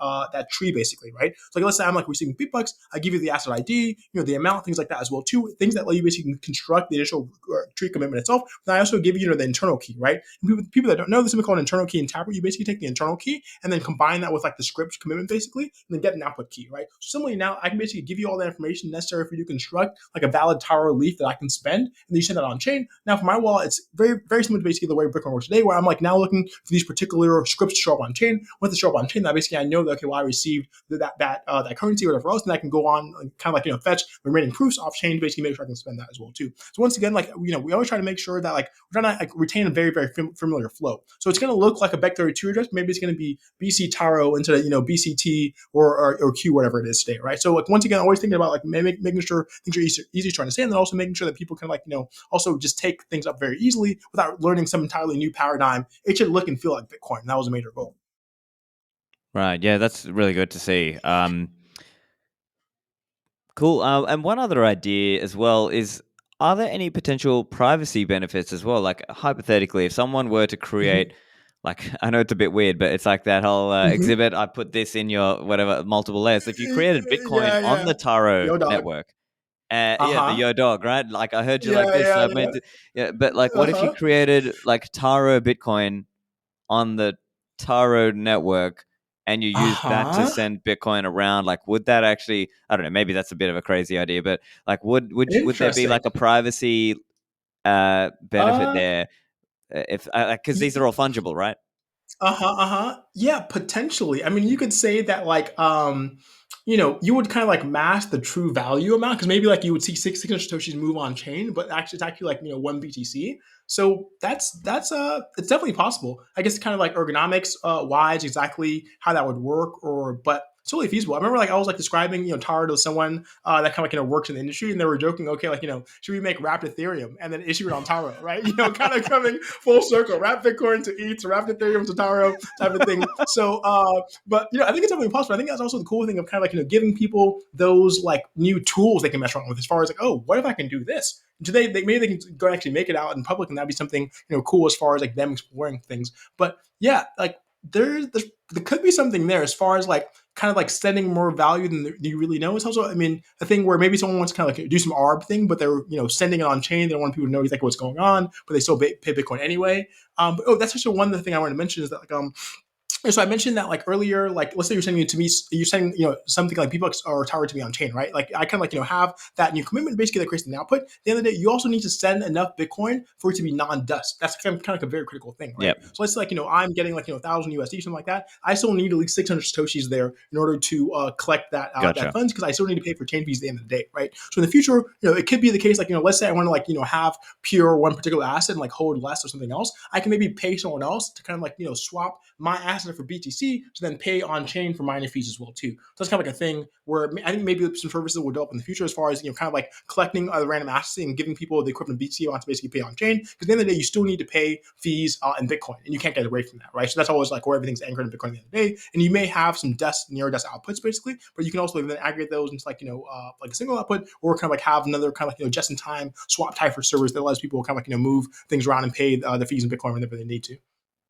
tree basically, right? So like let's say I'm like receiving Bitbucks, I give you the asset ID, the amount, things like that as well too, things that let you basically construct the initial tree commitment itself. Then I also give you the internal key, right? And people that don't know, this is something called an internal key in Taproot. You basically take the internal key and then combine that with like the script commitment basically, and then get an output key, right? So similarly now I can basically give you all the information necessary for you to construct like a valid Taro leaf that I can spend, and then you send that on chain. Now for my wallet, it's very very similar to basically the way Bitcoin works today, where I'm like now looking for these particular scripts to show up on chain. Once they show up on chain, that basically I know that okay, well I received that currency or whatever else, and I can go on and kind of like fetch remaining proofs off chain to basically make sure I can spend that as well too. So once again, like we always try to make sure that like we're trying to like retain a very very familiar flow. So it's going to look like a Vec32 address. Maybe it's going to be BC Taro instead of BCT or Q whatever it is today, right? So like once again, always thinking about like making sure things are easy to understand, and also making sure that people can like also just take things up very easily without learning some entirely new paradigm. It should look and feel like Bitcoin. That was a major goal. Right. Yeah, that's really good to see. Cool. And one other idea as well is, are there any potential privacy benefits as well? Like hypothetically, if someone were to create, Mm-hmm. like, I know it's a bit weird, but it's like that whole Mm-hmm. exhibit. I put this in your whatever multiple layers. If you created Bitcoin Yeah, on yeah. the Taro Yo, dog. network, Uh yeah, the huh. Yo dog, right? Like I heard you like Yeah, this. yeah, I yeah. meant, yeah, but like, Uh what if you huh. created like Taro Bitcoin on the Taro network and you Uh use that to huh. send Bitcoin around? Like, would that actually? I don't know. Maybe that's a bit of a crazy idea, but like, would there be Interesting. like a privacy benefit Uh, there? If because these are all fungible, right? uh-huh, uh-huh. Yeah, potentially. I mean, you could say that like you would kind of like mask the true value amount because maybe like you would see 600 satoshis move on chain, but actually it's actually like one BTC. So that's it's definitely possible. I guess kind of like ergonomics wise exactly how that would work or but it's totally feasible. I remember like I was like describing Taro to someone that kind of like works in the industry, and they were joking, okay, like should we make wrapped Ethereum and then issue it on Taro, right? Kind of coming full circle, wrap Bitcoin to ETH, wrap Ethereum to Taro type of thing. So, but I think it's definitely possible. I think that's also the cool thing of kind of like giving people those like new tools they can mess around with, as far as like, oh, what if I can do this? Today, maybe they can go and actually make it out in public, and that'd be something cool as far as like them exploring things. But yeah, like there could be something there as far as like kind of like sending more value than you really know. It's also, I mean, a thing where maybe someone wants to kind of like do some ARB thing, but they're sending it on chain. They don't want people to know exactly what's going on, but they still pay Bitcoin anyway. But that's actually one other thing I want to mention is that like And so I mentioned that like earlier, like let's say you're sending it to me, you're sending something like people are tired to me on chain, right? Like I kind of like have that new commitment basically that creates an output. At the end of the day, you also need to send enough Bitcoin for it to be non-dust. That's kind of like a very critical thing, right? Yep. So let's say like I'm getting like 1,000 USD something like that. I still need at least 600 satoshis there in order to collect that Gotcha. funds because I still need to pay for chain fees at the end of the day, right? So in the future, it could be the case like let's say I want to like have pure one particular asset and like hold less or something else. I can maybe pay someone else to kind of like swap my asset for BTC to then pay on chain for mining fees as well too. So that's kind of like a thing where I think maybe some services will develop in the future as far as kind of like collecting the random assets and giving people the equivalent of BTC on to basically pay on chain. Because at the end of the day, you still need to pay fees in Bitcoin, and you can't get away from that, right? So that's always like where everything's anchored in Bitcoin at the end of the day. And you may have some near dust outputs basically, but you can also then aggregate those into like like a single output, or kind of like have another kind of like just in time swap type for servers that allows people kind of like move things around and pay the fees in Bitcoin whenever they need to.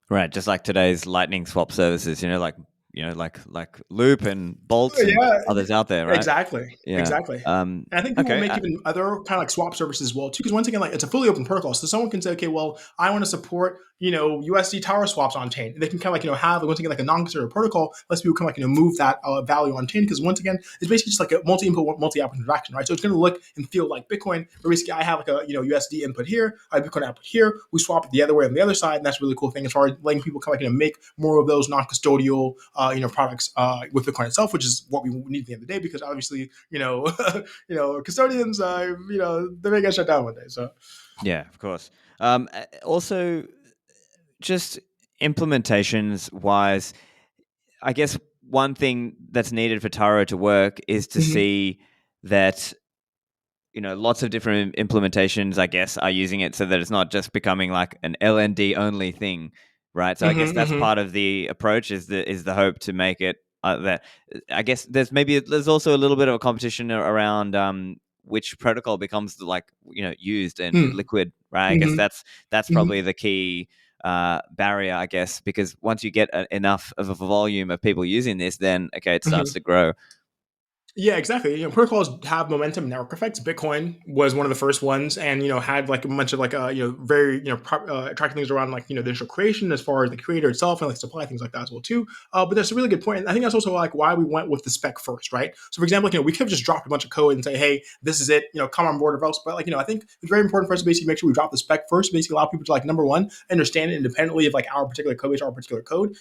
Right, just like today's Lightning swap services, like Loop and Bolt and Yeah, others out there, right? exactly. Yeah. Exactly. And I think people will Okay. make even other kind of like swap services as well too. Because once again, like it's a fully open protocol, so someone can say, okay, well, I want to support USD Taro swaps on chain. And they can kind of like have once again like a non-custodial protocol. Lets people kind of like move that value on chain. Because once again, it's basically just like a multi-input, multi-output transaction, right? So it's going to look and feel like Bitcoin. Where basically I have like a USD input here, I have Bitcoin output here. We swap it the other way on the other side, and that's a really cool thing as far as letting people kind of like make more of those non-custodial products with Bitcoin itself, which is what we need at the end of the day. Because obviously custodians, they may get shut down one day. So Yeah, of course. Also, just implementations wise, I guess one thing that's needed for Taro to work is to Mhm. see that lots of different implementations, I guess, are using it so that it's not just becoming like an LND only thing, right? So I guess Mhm, that's mhm. part of the approach is the hope to make it that. I guess there's also a little bit of a competition around which protocol becomes like used and Mm. liquid, right? I guess Mhm, that's mhm. probably the key barrier, I guess, because once you get enough of a volume of people using this, then okay, it starts Mhm. to grow. Yeah, exactly. Protocols have momentum network effects. Bitcoin was one of the first ones, and had like a bunch of like very attracting things around like the initial creation as far as the creator itself and like supply things like that as well too. But that's a really good point. And I think that's also like why we went with the spec first, right? So for example, we could have just dropped a bunch of code and say, hey, this is it, come on board or else. But I think it's very important for us to basically make sure we drop the spec first, basically allow people to like number one understand it independently of like our particular code base, our particular code,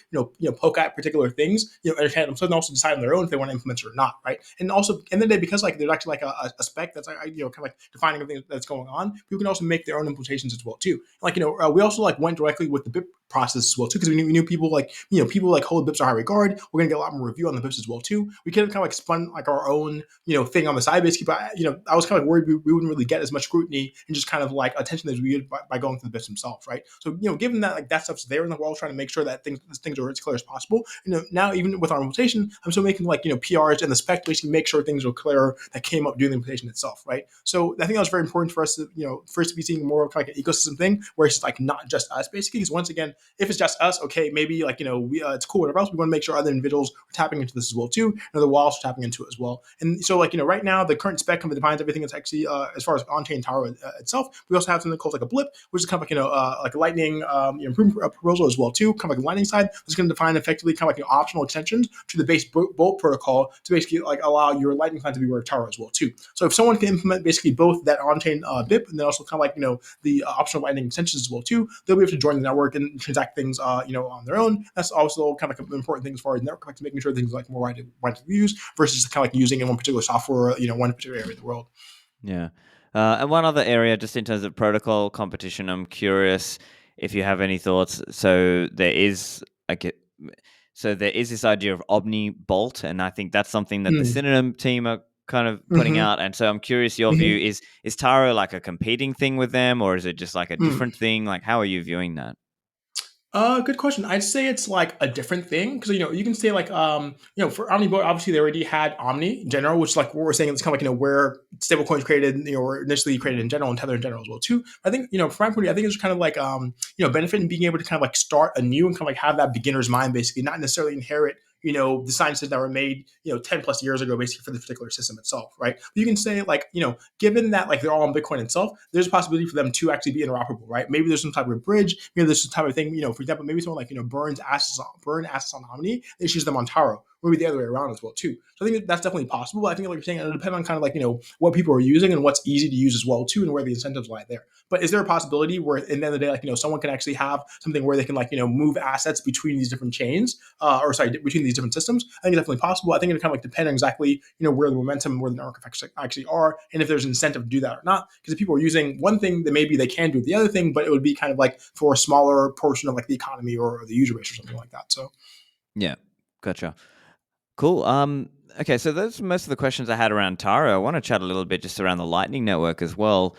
poke at particular things, understand them, so they also decide on their own if they want to implement it or not, right? And also, at the end of the day, because like there's actually like a spec that's like kind of like defining everything that's going on, people can also make their own implementations as well too. Like we also like went directly with the BIP process as well too, because we knew people like people like hold BIPs in high regard. We're gonna get a lot more review on the BIPs as well too. We could have kind of like spun like our own thing on the side basically, but I was kind of like worried we wouldn't really get as much scrutiny and just kind of like attention as we would by going through the BIPs themselves, right? So given that like that stuff's there, and we're all trying to make sure that things are as clear as possible. Now even with our implementation, I'm still making like PRs and the spec to basically make sure things are clear that came up during the implementation itself, right? So I think that was very important for us to first to be seeing more of like an ecosystem thing where it's just like not just us basically. Because once again, if it's just us, okay, maybe like we it's cool, whatever else. We want to make sure other individuals are tapping into this as well too, and other wallets are tapping into it as well. And so like right now the current spec kind of defines everything that's actually as far as on-chain Taro itself. We also have something called like a blip, which is kind of like a lightning improvement proposal as well too, kind of like a lightning side that's going to define effectively kind of like optional extensions to the base bolt protocol to basically like allow your lightning client to be aware of Taro as well too. So if someone can implement basically both that on-chain BIP and then also kind of like the optional lightning extensions as well too, they'll be able to join the network and transact things on their own. That's also kind of like an important thing as far as network effects, making sure things are like more widely used versus kind of like using in one particular software, one particular area of the world. Yeah. And one other area, just in terms of protocol competition, I'm curious if you have any thoughts. So there is this idea of Omni Bolt, and I think that's something that the Mm. Synonym team are kind of putting Mm-hmm. out. And so I'm curious your view. Mm-hmm. Is Taro like a competing thing with them, or is it just like a Mm. different thing? Like, how are you viewing that? Good question. I'd say it's like a different thing because you can say like for Omniboard obviously they already had Omni in general, which like what we're saying it's kind of like where stablecoins created or initially created in general and Tether in general as well too. I think from my point of view, I think it's kind of like benefit in being able to kind of like start anew and kind of like have that beginner's mind basically, not necessarily inherit the sciences that were made 10 plus years ago, basically for the particular system itself, right? But you can say like given that like they're all on Bitcoin itself, there's a possibility for them to actually be interoperable, right? Maybe there's some type of bridge, maybe there's some type of thing, for example, maybe someone like burns assets on Omni, issues them on Taro, maybe the other way around as well too. So I think that's definitely possible. I think like you're saying, it'll depend on kind of like what people are using and what's easy to use as well too, and where the incentives lie there. But is there a possibility where at the end of the day, like someone can actually have something where they can like move assets between these different chains, or sorry, between these different systems? I think it's definitely possible. I think it kind of like depend on exactly where the momentum, where the network effects actually are, and if there's an incentive to do that or not. Because if people are using one thing, then maybe they can do the other thing, but it would be kind of like for a smaller portion of like the economy or the user base or something like that. So Yeah, gotcha. Cool. Okay, so those are most of the questions I had around Taro. I want to chat a little bit just around the Lightning Network as well,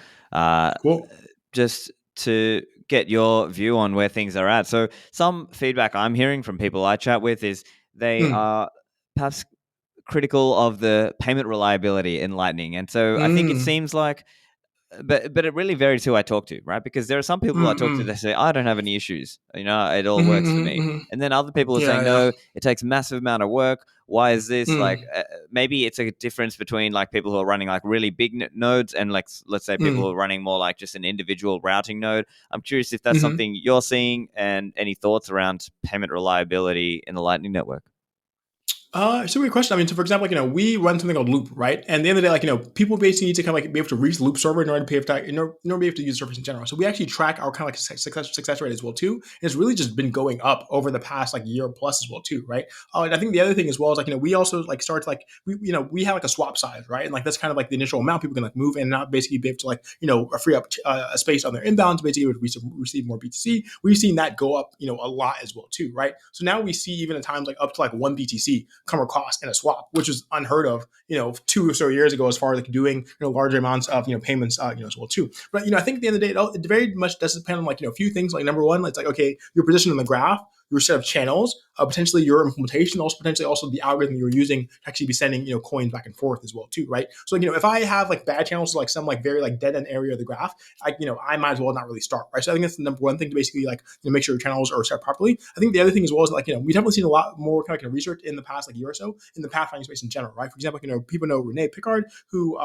cool. just to get your view on where things are at. So some feedback I'm hearing from people I chat with is they are perhaps critical of the payment reliability in Lightning. And so I think it seems like but it really varies who I talk to, right? Because there are some people I talk to that say, I don't have any issues. It all works for me. And then other people are saying, Yeah. no, it takes massive amount of work. Why is this? Like, maybe it's a difference between like people who are running like really big nodes and like, let's say people who are running more like just an individual routing node. I'm curious if that's something you're seeing, and any thoughts around payment reliability in the Lightning Network. It's a good question. I mean, so for example, we run something called Loop, right? And at the end of the day, like, people basically need to kind of like be able to reach the Loop server in order to be able to use the service in general. So we actually track our kind of like success rate as well too. And it's really just been going up over the past like year plus as well too, right? And I think the other thing as well is like, we also like start to like, we have like a swap size, right? And like, that's kind of like the initial amount people can like move in and not basically be able to like, free up a space on their inbounds, basically receive more BTC. We've seen that go up, a lot as well too, right? So now we see even at times like up to like 1 BTC come across in a swap, which is unheard of, 2 or so years ago, as far as like doing, larger amounts of, payments, as well too. But, I think at the end of the day, it very much does depend on like, a few things. Like number one, it's like, okay, your position in the graph, your set of channels, potentially your implementation, also potentially also the algorithm you're using to actually be sending, coins back and forth as well too, right? So like, if I have like bad channels, like some like very like dead end area of the graph, I might as well not really start, right? So I think that's the number one thing, to basically like make sure your channels are set properly. I think the other thing as well is like, we've definitely seen a lot more kind of research in the past like year or so in the pathfinding space in general, right? For example, people know Renee Pickard, who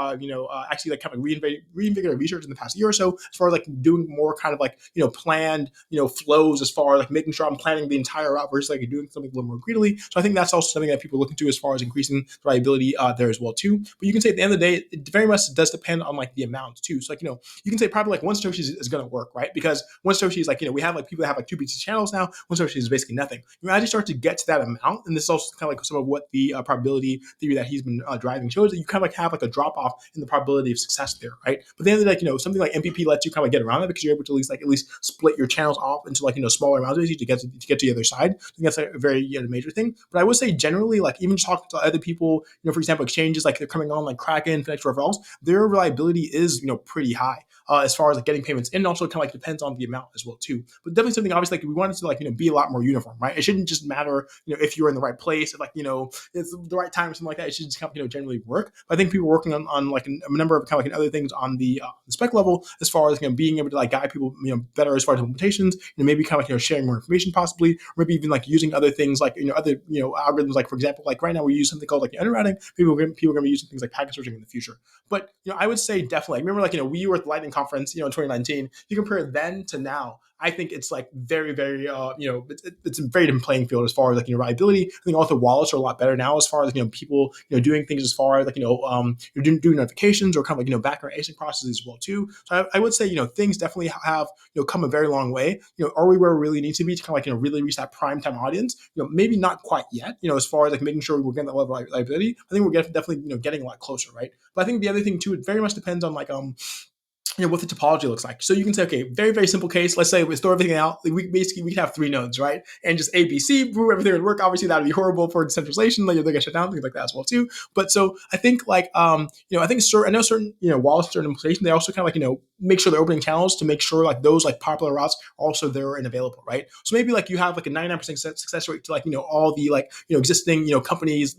actually like kind of reinvigorated research in the past year or so, as far as like doing more kind of like planned flows, as far as like making sure I'm planning the entire route versus like doing something a little more greedily. So I think that's also something that people are looking to as far as increasing the reliability there as well too. But you can say at the end of the day, it very much does depend on like the amount too. So like you can say probably like one Satoshi is going to work, right? Because one Satoshi is like we have like people that have like 2 BTC channels now. One Satoshi is basically nothing. As you start to get to that amount, and this is also kind of like some of what the probability theory that he's been driving shows, that you kind of like have like a drop off in the probability of success there, right? But then like something like MPP lets you kind of get around it, because you're able to at least split your channels off into like smaller amounts to get to the other side. I think that's a very major thing. But I would say generally, like even just talking to other people, for example, exchanges like they're coming on like Kraken, FedEx, wherever else, their reliability is pretty high. As far as like getting payments in, and also kind of like depends on the amount as well too. But definitely something obviously like we wanted to like be a lot more uniform, right? It shouldn't just matter if you're in the right place, if like it's the right time or something like that. It should just kind of generally work. But I think people are working on like a number of kind of like other things on the spec level, as far as being able to like guide people better as far as implementations, maybe kind of like sharing more information possibly, or maybe even like using other things like other algorithms, like for example like right now we use something called like underrouting. People are going to be using things like packet switching in the future. But I would say definitely, remember like we were at the Lightning conference in 2019. You compare then to now, I think it's like very, very, it's a very different playing field as far as like reliability. I think also wallets are a lot better now, as far as people doing things as far as like you're doing notifications or kind of like background async processes as well too. So I would say things definitely have come a very long way. Are we where we really need to be to kind of like really reach that prime time audience? Maybe not quite yet. As far as like making sure we're getting that level of reliability, I think we're definitely getting a lot closer, right? But I think the other thing too, it very much depends on like what the topology looks like. So you can say, okay, very, very simple case. Let's say we store everything out. We can have 3 nodes, right? And just A, B, C, boom, everything would work. Obviously, that would be horrible for decentralization. Like, they get shut down, things like that as well too. But so I think like, I think I know certain, wallets, certain implementation, they also kind of like, make sure they're opening channels to make sure like those like popular routes are also there and available, right? So maybe like you have like a 99% success rate to like, all the like, existing, companies,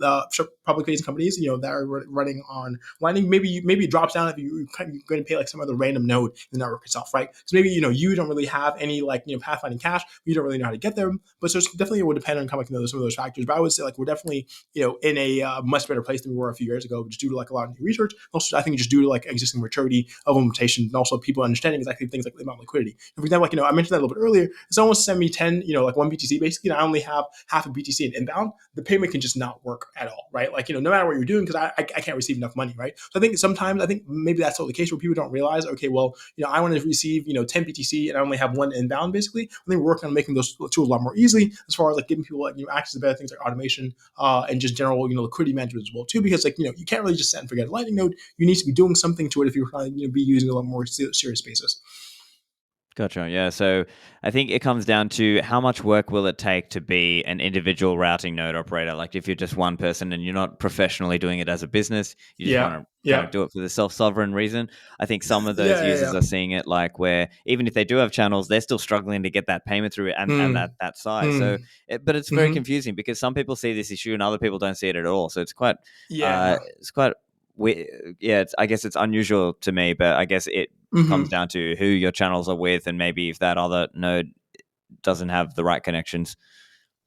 public facing companies, that are running on Lightning. Maybe it drops down if you're going to pay like some other random node in the network itself, right? So maybe you don't really have any like pathfinding cache, you don't really know how to get there, but so it's definitely would depend on kind of like some of those factors. But I would say like we're definitely in a much better place than we were a few years ago, just due to like a lot of new research. Also, I think just due to like existing maturity of implementation, and also people understanding exactly things like the amount of liquidity. And for example, like I mentioned that a little bit earlier. If someone send me 10, like one BTC, basically, and I only have half a BTC in inbound, the payment can just not work at all, right? Like no matter what you're doing, because I can't receive enough money, right? So I think sometimes maybe that's still the case where people don't realize, okay, well, I want to receive 10 BTC and I only have one inbound. Basically, I think we're working on making those two a lot more easily as far as like giving people like access to better things like automation and just general liquidity management as well too. Because like you can't really just set and forget a Lightning node. You need to be doing something to it if you're trying to be using a lot more serious basis. Gotcha. Yeah. So I think it comes down to how much work will it take to be an individual routing node operator. Like if you're just one person and you're not professionally doing it as a business, you just want Yeah, to kind yeah, of do it for the self-sovereign reason. I think some of those yeah, yeah, users yeah. are seeing it like where even if they do have channels, they're still struggling to get that payment through and Mm, that size. So, mm, but it's very mm-hmm. confusing because some people see this issue and other people don't see it at all. So Yeah. it's quite yeah, I guess it's unusual to me, but I guess it comes Mm-hmm. down to who your channels are with and maybe if that other node doesn't have the right connections.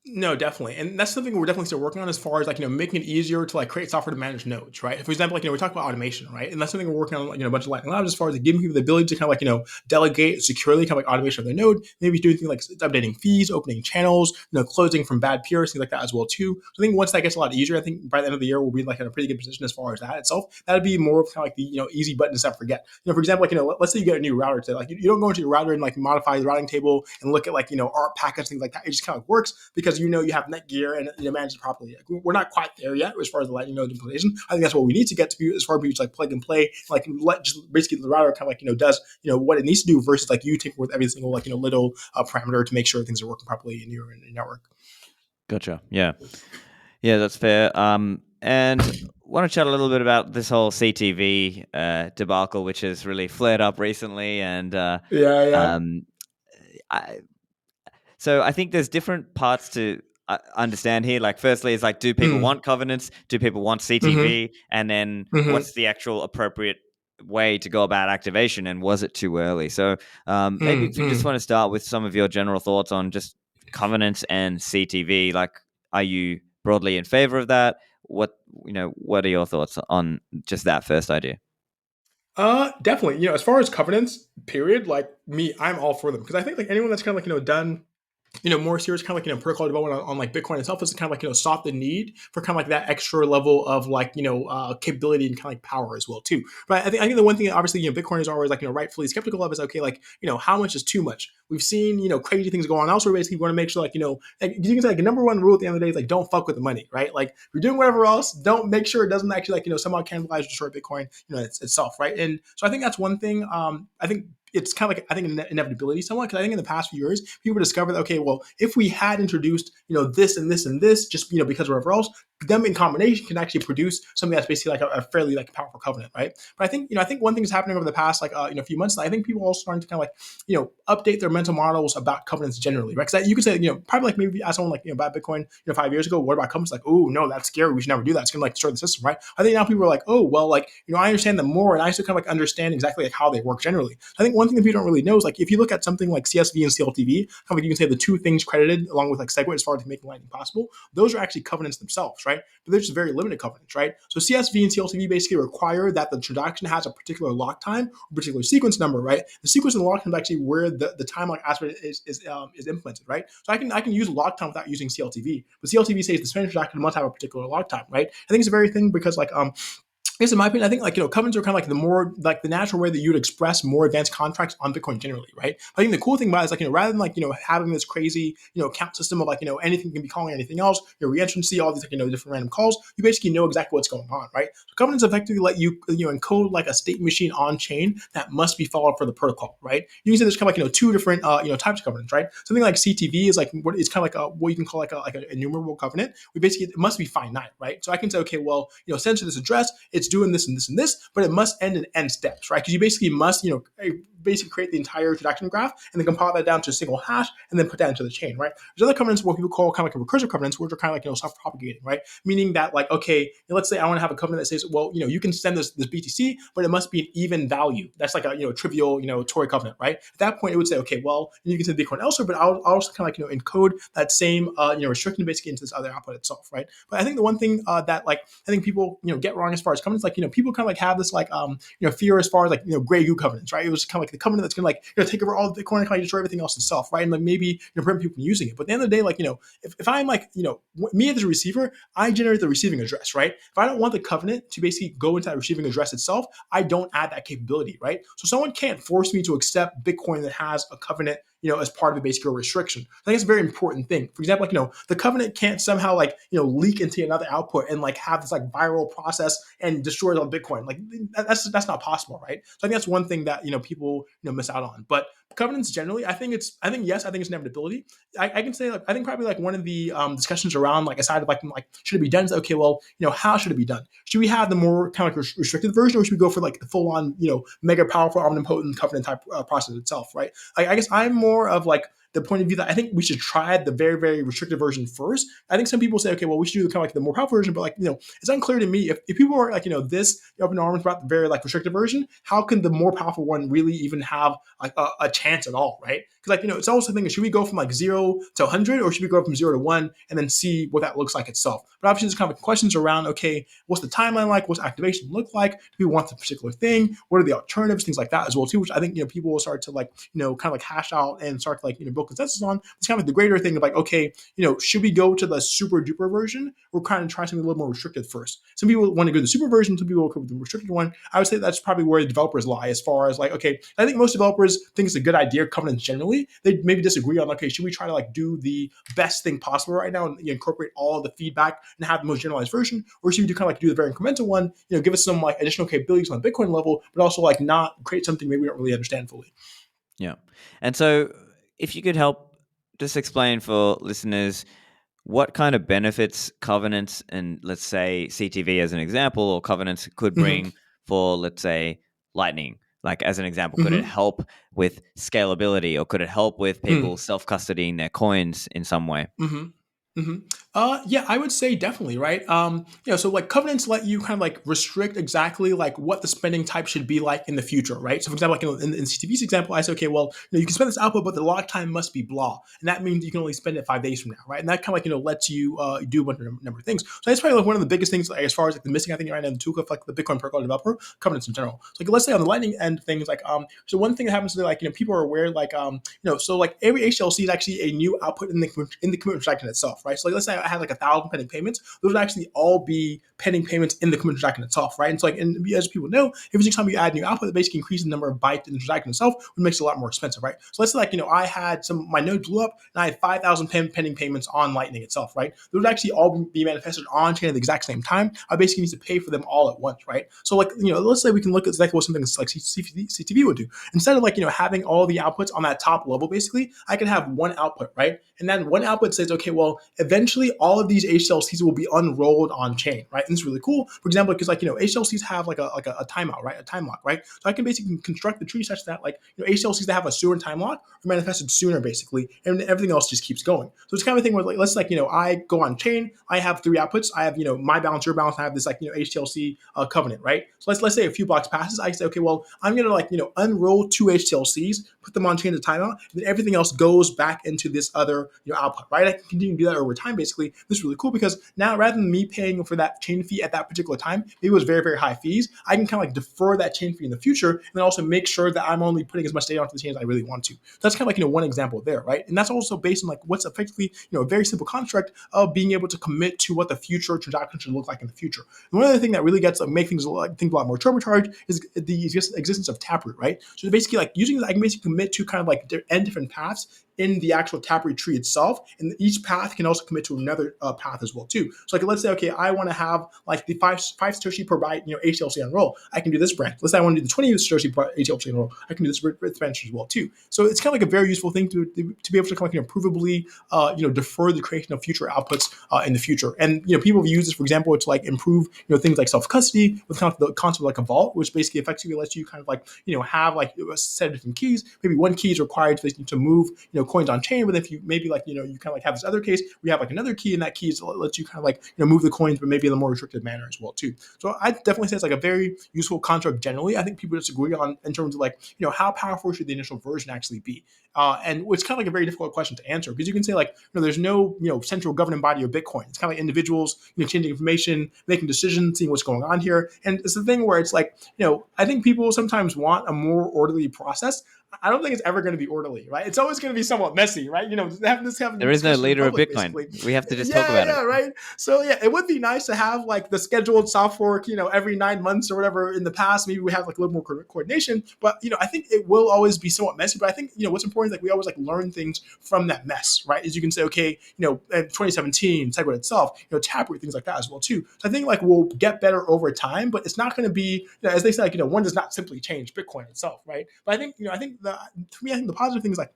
No, definitely, and that's something we're definitely still working on as far as like making it easier to like create software to manage nodes, right? For example, like we talk about automation, right? And that's something we're working on, like a bunch of Lightning Labs as far as like, giving people the ability to kind of like delegate securely, kind of like automation of their node, maybe doing things like updating fees, opening channels, closing from bad peers, things like that as well too. So I think once that gets a lot easier, I think by the end of the year we'll be like in a pretty good position as far as that itself. That'd be more of kind of like the easy button to set forget. For example, like let's say you get a new router today, like you don't go into your router and like modify the routing table and look at like ARP packets, things like that. It just kind of works because you have net gear and manage it properly. Like, we're not quite there yet as far as the Lightning node implementation. I think that's what we need to get to as far as like plug and play, like let just basically the router kind of like does what it needs to do versus like you take with every single like little parameter to make sure things are working properly in your network. Gotcha. Yeah. Yeah, that's fair. And want to chat a little bit about this whole CTV debacle, which has really flared up recently. And Yeah, yeah. um, I, so I think there's different parts to understand here. Like, firstly, it's like, do people Mm, want covenants? Do people want mm-hmm, CTV? And then, mm-hmm, what's the actual appropriate way to go about activation? And was it too early? So, maybe if you just mm-hmm. want to start with some of your general thoughts on just covenants and CTV. Like, are you broadly in favor of that? What are your thoughts on just that first idea? Definitely. As far as covenants, period, like me, I'm all for them because I think like anyone that's kind of like done more serious kind of like protocol development on like Bitcoin itself is kind of like sought the need for kind of like that extra level of like capability and kind of like power as well too. But I think the one thing obviously Bitcoin is always like rightfully skeptical of is okay, like how much is too much. We've seen crazy things go on. Also, basically want to make sure like like, you can say like the number one rule at the end of the day is like don't fuck with the money, right? Like if you're doing whatever else, don't make sure it doesn't actually like somehow cannibalize or destroy Bitcoin itself, right? And so I think that's one thing. I think it's kind of like I think an inevitability somewhat because I think in the past few years people discovered that okay, well if we had introduced this and this and this just because of whatever else, them in combination can actually produce something that's basically like a fairly like powerful covenant, right? But I think one thing is happening over the past like few months. I think people are also starting to kind of like update their mental models about covenants generally, right? Because you could say probably like maybe ask someone like about Bitcoin 5 years ago, what about covenants? Like oh no, that's scary. We should never do that. It's gonna like destroy the system, right? I think now people are like oh well like I understand them more and I still kind of like understand exactly like how they work generally. I think one thing that people don't really know is like if you look at something like CSV and CLTV, kind of like you can say the two things credited along with like SegWit as far as making Lightning possible, those are actually covenants themselves, right? But they're just very limited covenants, right? So CSV and CLTV basically require that the transaction has a particular lock time or particular sequence number, right? The sequence and the lock time is actually where the time lock aspect is implemented, right? So I can use lock time without using CLTV, but CLTV says the Spanish transaction must have a particular lock time, right? I think it's a very thing because like I guess in my opinion, I think like covenants are kind of like the more like the natural way that you would express more advanced contracts on Bitcoin generally, right? I think the cool thing about it is like rather than like having this crazy count system of like anything can be calling anything else, reentrancy, all these like different random calls, you basically know exactly what's going on, right? So covenants effectively let you encode like a state machine on chain that must be followed for the protocol, right? You can say there's kind of like two different types of covenants, right? Something like CTV is like what it's kind of like what you can call like an enumerable covenant. We basically it must be finite, right? So I can say okay, well send to this address, it's doing this and this and this, but it must end in n steps, right? Because you basically must, basically create the entire transaction graph and then compile that down to a single hash and then put that into the chain, right? There's other covenants what people call kind of like a recursive covenants, which are kind of like self-propagating, right? Meaning that like, okay, let's say I want to have a covenant that says, well, you can send this BTC, but it must be an even value. That's like a trivial Tory covenant, right? At that point, it would say, okay, well, you can send Bitcoin elsewhere, but I'll also kind of like encode that same restriction basically into this other output itself, right? But I think the one thing that like I think people get wrong as far as covenants, like people kind of like have this like fear as far as like Grey Goo covenants, right? It was kind of like the covenant that's gonna like take over all the Bitcoin and kind of destroy everything else itself, right? And like maybe prevent people from using it. But at the end of the day, like if I'm like me as a receiver, I generate the receiving address, right? If I don't want the covenant to basically go into that receiving address itself, I don't add that capability, right? So someone can't force me to accept Bitcoin that has a covenant as part of a basic restriction. I think it's a very important thing. For example, like, the covenant can't somehow like, leak into another output and like have this like viral process and destroy all Bitcoin. Like that's not possible, right? So I think that's one thing that, people, miss out on. But covenants generally, I think it's inevitability. I can say like, I think probably like one of the discussions around like aside of like should it be done is okay, well, how should it be done? Should we have the more kind of like restricted version or should we go for like the full on, mega powerful omnipotent covenant type process itself, right? I guess I'm more of like the point of view that I think we should try the very, very restricted version first. I think some people say, okay, well, we should do kind of like the more powerful version, but like, it's unclear to me if people are like, this up in arms about the very like restricted version, how can the more powerful one really even have like a chance at all, right? Because like, it's also thinking, should we go from like 0 to 100 or should we go from 0 to 1 and then see what that looks like itself? But obviously there's kind of questions around, okay, what's the timeline like? What's activation look like? Do we want the particular thing? What are the alternatives? Things like that as well too, which I think, people will start to like, kind of like hash out and start to like, build consensus on. It's kind of like the greater thing of like, okay, should we go to the super duper version or kind of try something a little more restricted first? Some people want to go to the super version, some people will go with the restricted one. I would say that's probably where the developers lie as far as like, okay, I think most developers think it's a good idea, covenants generally. They maybe disagree on, okay, should we try to like do the best thing possible right now and incorporate all the feedback and have the most generalized version? Or should we do kind of like do the very incremental one, give us some like additional capabilities on the Bitcoin level, but also like not create something maybe we don't really understand fully. Yeah. And so if you could help just explain for listeners what kind of benefits covenants and let's say CTV as an example or covenants could bring for, let's say, Lightning. Like as an example, could it help with scalability or could it help with people self-custodying their coins in some way? Yeah, I would say definitely, right? So like covenants let you kind of like restrict exactly like what the spending type should be like in the future, right? So for example, like in CTV's example, I say, okay, well, you can spend this output, but the lock time must be blah, and that means you can only spend it 5 days from now, right? And that kind of like lets you do a number of things. So that's probably like one of the biggest things like, as far as like the missing, I think right now in the toolkit of like the Bitcoin protocol developer covenants in general. So like let's say on the Lightning end of things, like so one thing that happens is like people are aware like so like every HLC is actually a new output in the commitment transaction itself, right? So like let's say I have like 1,000 pending payments, those would actually all be pending payments in the commitment transaction itself, right? And so like, and as people know, every single time you add new output, it basically increases the number of bytes in the transaction itself, which makes it a lot more expensive, right? So let's say like, I had my node blew up and I had 5,000 pending payments on Lightning itself, right? Those would actually all be manifested on chain at the exact same time. I basically need to pay for them all at once, right? So like, let's say we can look at exactly what something like CTV would do. Instead of like, having all the outputs on that top level, basically, I can have one output, right? And then one output says, okay, well, eventually all of these HLCs will be unrolled on chain, right? And it's really cool. For example, because like HLCs have like a timeout, right? A time lock, right? So I can basically construct the tree such that like HLCs that have a sooner time lock are manifested sooner, basically, and everything else just keeps going. So it's kind of a thing where like let's like I go on chain, I have 3 outputs, I have my balance, your balance, I have this like HLC covenant, right? So let's say a few blocks passes, I say okay, well I'm gonna like unroll 2 HLCs, put them on chain to timeout, and then everything else goes back into this other output, right? I can continue to do that over time. Basically, this is really cool because now rather than me paying for that chain fee at that particular time, maybe it was very, very high fees, I can kind of like defer that chain fee in the future and then also make sure that I'm only putting as much data onto the chain as I really want to. So that's kind of like one example there, right? And that's also based on like what's effectively a very simple construct of being able to commit to what the future transaction should look like in the future. And one other thing that really gets make things a lot more turbocharged is the existence of Taproot, right? So basically like using I can basically commit to kind of like different paths in the actual Taproot tree itself, and each path can also commit to another path as well too. So like let's say, okay, I want to have like the five Satoshi per byte, HTLC on roll. I can do this branch. Let's say I want to do the 20 Satoshi per HTLC on roll. I can do this branch as well too. So it's kind of like a very useful thing to be able to kind of provably defer the creation of future outputs in the future. And people have used this, for example, to like improve things like self custody with kind of the concept of like a vault, which basically effectively lets you kind of like have like a set of different keys. Maybe one key is required to move coins on chain, but if you maybe like you kind of like have this other case, we have like another key, and that key lets you kind of like move the coins, but maybe in a more restricted manner as well too. So I definitely say it's like a very useful construct generally. I think people disagree on in terms of like how powerful should the initial version actually be, and it's kind of like a very difficult question to answer, because you can say like there's no central governing body of Bitcoin. It's kind of like individuals changing information, making decisions, seeing what's going on here, and it's the thing where it's like I think people sometimes want a more orderly process. I don't think it's ever going to be orderly, right? It's always going to be somewhat messy, right? There is no leader of Bitcoin. Basically. We have to just talk about it. Right? So yeah, it would be nice to have like the scheduled soft fork, every 9 months or whatever. In the past, maybe we have like a little more coordination, but I think it will always be somewhat messy. But I think what's important is like we always like learn things from that mess, right? As you can say, okay, in 2017, Segwit itself, Taproot, things like that as well too. So I think like we'll get better over time, but it's not going to be, as they say, like one does not simply change Bitcoin itself, right? But I think to me, I think the positive thing is like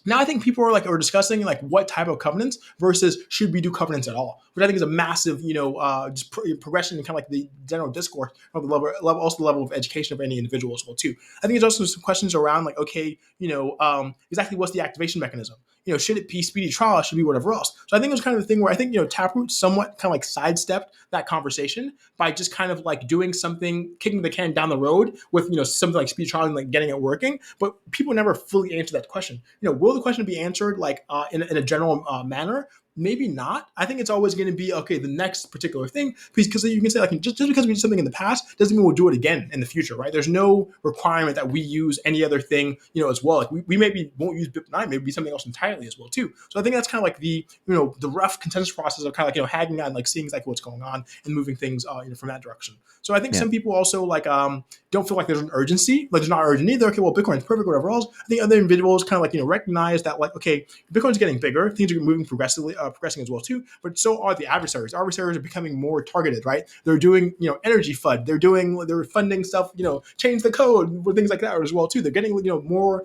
now I think people are discussing like what type of covenants versus should we do covenants at all, which I think is a massive just progression in kind of like the general discourse of the level, also the level of education of any individual as well too. I think there's also some questions around like, okay, exactly what's the activation mechanism? Should it be speedy trial? Should it be whatever else? So I think it was kind of the thing where I think Taproot somewhat kind of like sidestepped that conversation by just kind of like doing something, kicking the can down the road with something like speedy trial and like getting it working. But people never fully answered that question. Will the question be answered like in a general manner? Maybe not. I think it's always going to be, okay, the next particular thing, because you can say like just because we did something in the past doesn't mean we'll do it again in the future, right? There's no requirement that we use any other thing, as well. Like we maybe won't use BIP9, maybe something else entirely as well too. So I think that's kind of like the rough consensus process of kind of like hanging on, like seeing exactly what's going on and moving things from that direction. So I think some people also like don't feel like there's an urgency, like there's not urgent either. Okay, well Bitcoin's perfect, whatever else. I think other individuals kind of like recognize that like, okay, Bitcoin's getting bigger, things are moving progressing as well too, but so are the adversaries. Adversaries are becoming more targeted, right? They're doing energy FUD, they're funding stuff, change the code, things like that as well too. They're getting more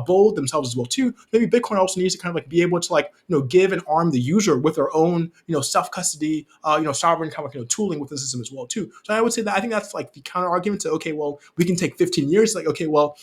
bold themselves as well too. Maybe Bitcoin also needs to kind of like be able to like give and arm the user with their own self custody, sovereign kind of tooling within the system as well too. So I would say that I think that's like the counter argument to, okay, well we can take 15 years, like okay, well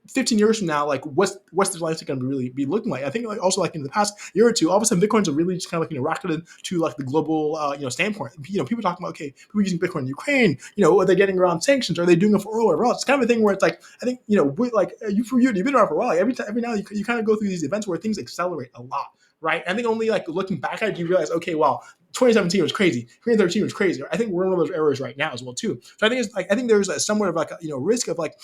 15 years from now, like what's the landscape going to really be looking like? I think like also like in the past year or two, all of a sudden Bitcoins are really just kind of like rocketed to like the global standpoint. People talking about, okay, people using Bitcoin in Ukraine, are they getting around sanctions? Are they doing it for oil or whatever else? It's kind of a thing where it's like I think you've been around for a while. Like, every now you kind of go through these events where things accelerate a lot, right? I think only like looking back at it, you realize, okay, wow, 2017 was crazy. 2013 was crazy. I think we're in one of those eras right now as well too. So I think it's like I think there's somewhat of like a risk of like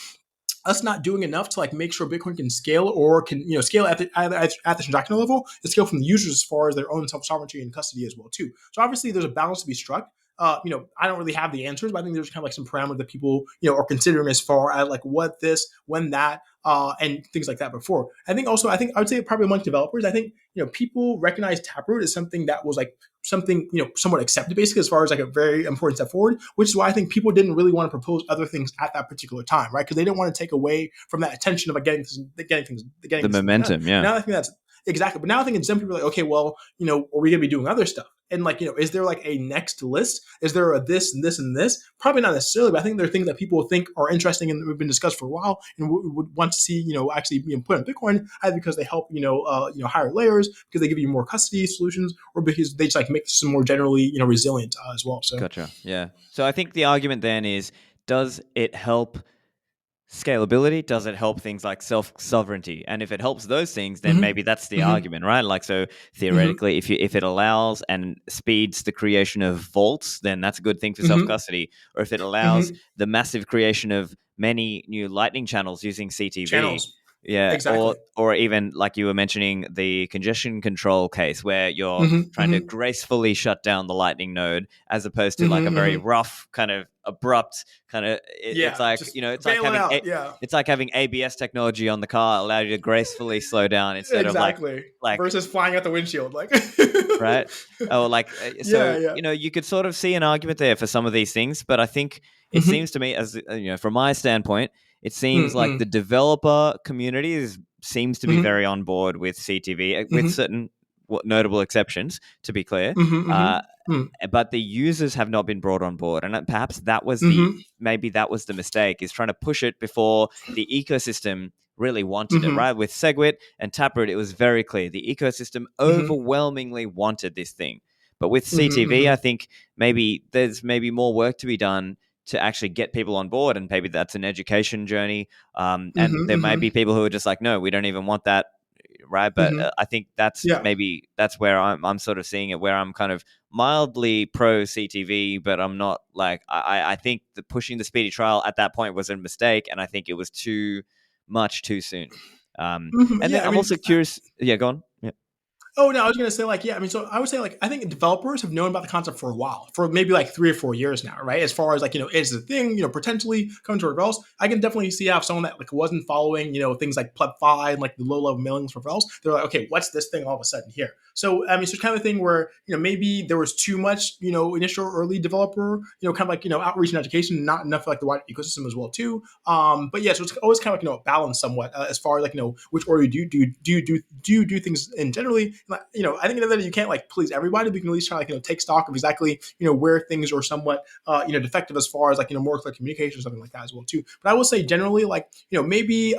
us not doing enough to like make sure Bitcoin can scale or can scale at the transactional level and scale from the users as far as their own self sovereignty and custody as well too. So obviously there's a balance to be struck. I don't really have the answers, but I think there's kind of like some parameters that people are considering as far as like what this, when that, and things like that before. I would say probably among developers, I think people recognize Taproot as something that was like something somewhat accepted basically as far as like a very important step forward, which is why I think people didn't really want to propose other things at that particular time, right? Because they didn't want to take away from that attention of like getting the momentum. Done. Yeah. Now I think that's exactly. But now I think some people are like, okay, well, are we going to be doing other stuff? And like, is there like a next list? Is there a this and this and this? Probably not necessarily, but I think there are things that people think are interesting and have been discussed for a while and would want to see, actually put on Bitcoin, either because they help, higher layers, because they give you more custody solutions, or because they just like make some more generally, resilient as well. So gotcha. Yeah. So I think the argument then is, does it help scalability? Does it help things like self-sovereignty? And if it helps those things, then maybe that's the argument, right? Like, so theoretically, if it allows and speeds the creation of vaults, then that's a good thing for self-custody. Or if it allows the massive creation of many new Lightning channels using CTV. Channels. Yeah, exactly. or even like you were mentioning the congestion control case where you're trying to gracefully shut down the Lightning node as opposed to like a very rough kind of abrupt kind of. It's Yeah, like just it's like bail it having out. Yeah, it's like having ABS technology on the car, allow you to gracefully slow down instead of exactly. like Versus flying out the windshield, like. right? Or like, Yeah, so, yeah. you could sort of see an argument there for some of these things, but I think it Mm-hmm. seems to me, as from my standpoint, it seems like Mm-hmm. the developer community seems to be Mm-hmm. very on board with CTV, with Mm-hmm. certain notable exceptions, to be clear. Uh, Mm-hmm. but the users have not been brought on board, and perhaps that was Mm-hmm. maybe that was the mistake, is trying to push it before the ecosystem really wanted it. Mm-hmm. Right, with Segwit and Taproot, it was very clear the ecosystem Mm-hmm. overwhelmingly wanted this thing. But with CTV, Mm-hmm. I think maybe there's maybe more work to be done to actually get people on board, and maybe that's an education journey. And there may Mm-hmm. be people who are just like, no, we don't even want that, right? But Mm-hmm. I think Yeah. that's where I'm sort of seeing it, where I'm kind of mildly pro CTV, but I'm not like I think that pushing the speedy trial at that point was a mistake, and I think it was too much too soon. Mm-hmm. And then Yeah. I I'm mean, also curious. Yeah, go on. Yeah. oh no, I was gonna say like yeah. I mean, so I would say like I think developers have known about the concept for a while, for maybe like 3 or 4 years now, right? As far as like is the thing potentially coming to reveals, I can definitely see how someone that like wasn't following things like pleb5 and like the low level millings for reveals, they're like, okay, what's this thing all of a sudden here? So I mean, it's kind of thing where maybe there was too much initial early developer kind of like outreach and education, not enough for like the wider ecosystem as well too. But yeah, so it's always kind of like balanced somewhat as far as like which order you do things in generally. I think that you can't like please everybody, but you can at least try like take stock of exactly where things are somewhat defective as far as like more clear communication or something like that as well too. But I will say generally like maybe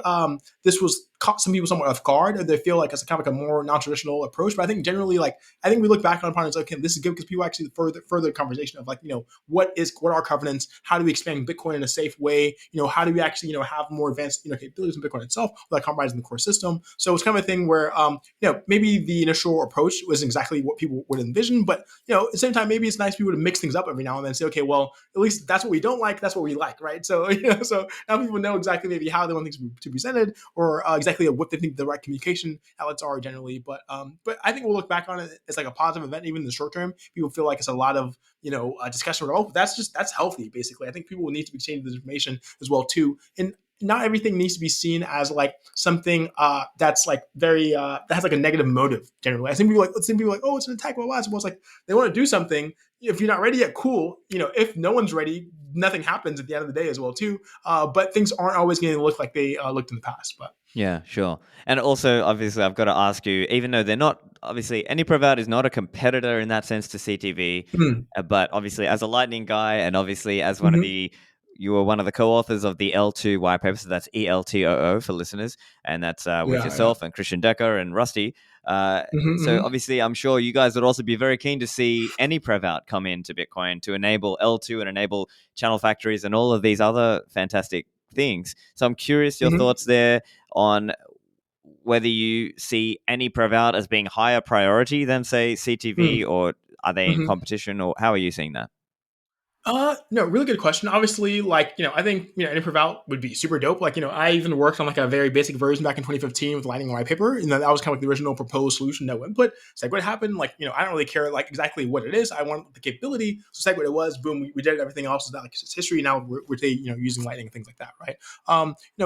this was caught some people somewhat off guard, or they feel like it's kind of like a more non-traditional approach. But I think generally like I think we look back on it and say, okay, this is good because people actually further the conversation of like what are covenants, how do we expand Bitcoin in a safe way, how do we actually have more advanced capabilities in Bitcoin itself without compromising the core system. So it's kind of a thing where maybe the initial approach was exactly what people would envision, but at the same time maybe it's nice for people to mix things up every now and then and say, okay, well at least that's what we don't like, that's what we like, right? So so now people know exactly maybe how they want things to be presented, or exactly what they think the right communication outlets are generally. But I think we'll look back on it as like a positive event, even in the short term. People feel like it's a lot of discussion. Oh, that's healthy. Basically, I think people will need to be exchanging this information as well too, and not everything needs to be seen as like something that's like very that has like a negative motive. Generally, I think people are like, oh, it's an attack. Blah, blah, blah. It's like they want to do something. If you're not ready yet, cool. If no one's ready, nothing happens at the end of the day as well too. But things aren't always going to look like they looked in the past. But Yeah, sure. And also, obviously, I've got to ask you, even though they're not, obviously, AnyProvout is not a competitor in that sense to CTV, mm-hmm. but obviously, as a Lightning guy, and obviously, as Mm-hmm. you were one of the co-authors of the L2 white paper, so that's ELTOO for listeners, and that's with Yeah, yeah. yourself and Christian Decker and Rusty. Mm-hmm, So mm-hmm. obviously, I'm sure you guys would also be very keen to see AnyProvout come into Bitcoin to enable L2 and enable channel factories and all of these other fantastic things. So I'm curious your Mm-hmm. thoughts there on whether you see AnyProvout as being higher priority than, say, CTV, or are they in Mm-hmm. competition, or how are you seeing that? No, really good question. Obviously, like, I think, Improv Out would be super dope. Like, I even worked on like a very basic version back in 2015 with Lightning white paper. And that was kind of like the original proposed solution, no input. Segwit happened. Like, I don't really care like exactly what it is. I want the capability. So Segwit it was, boom, we did it. Everything else is not like it's history. Now we're using Lightning and things like that, right?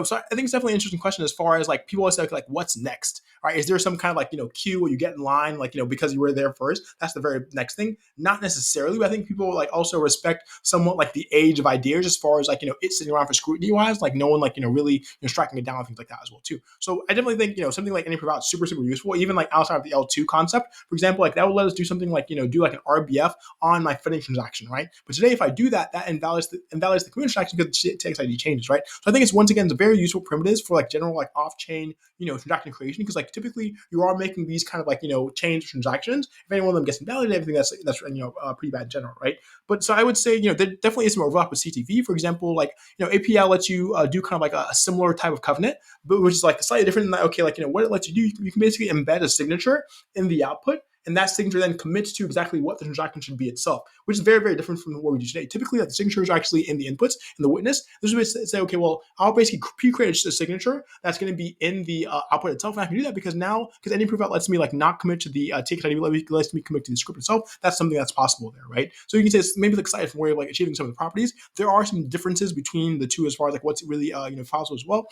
So I think it's definitely an interesting question as far as like people always say like, what's next? Right? Is there some kind of like, queue where you get in line, like, because you were there first? That's the very next thing. Not necessarily, but I think people like also respect somewhat like the age of ideas as far as like it sitting around for scrutiny wise, like no one like really striking it down and things like that as well too. So I definitely think something like AnyProvout is super useful, even like outside of the L2 concept. For example, like that would let us do something like do like an RBF on my funding transaction, right? But today if I do that, that invalidates the community transaction because the text ID changes, right? So I think it's once again it's a very useful primitives for like general like off chain transaction creation, because like typically you are making these kind of like chains transactions. If any one of them gets invalidated, everything that's pretty bad in general, right? But so I would say, there definitely is some overlap with CTV. For example, like, APL lets you do kind of like a similar type of covenant, but which is like slightly different than that. Okay, like, what it lets you do, you can basically embed a signature in the output. and that signature then commits to exactly what the transaction should be itself, which is very, very different from what we do today. Typically, like, the signatures are actually in the inputs, in the witness. This is say, okay, well, I'll basically pre-create a signature that's going to be in the output itself, and I can do that because now, because any proof out lets me like not commit to the ticket ID, lets me commit to the script itself. That's something that's possible there, right? So you can say it's maybe like a slightly different way of like achieving some of the properties. There are some differences between the two as far as like what's really possible as well.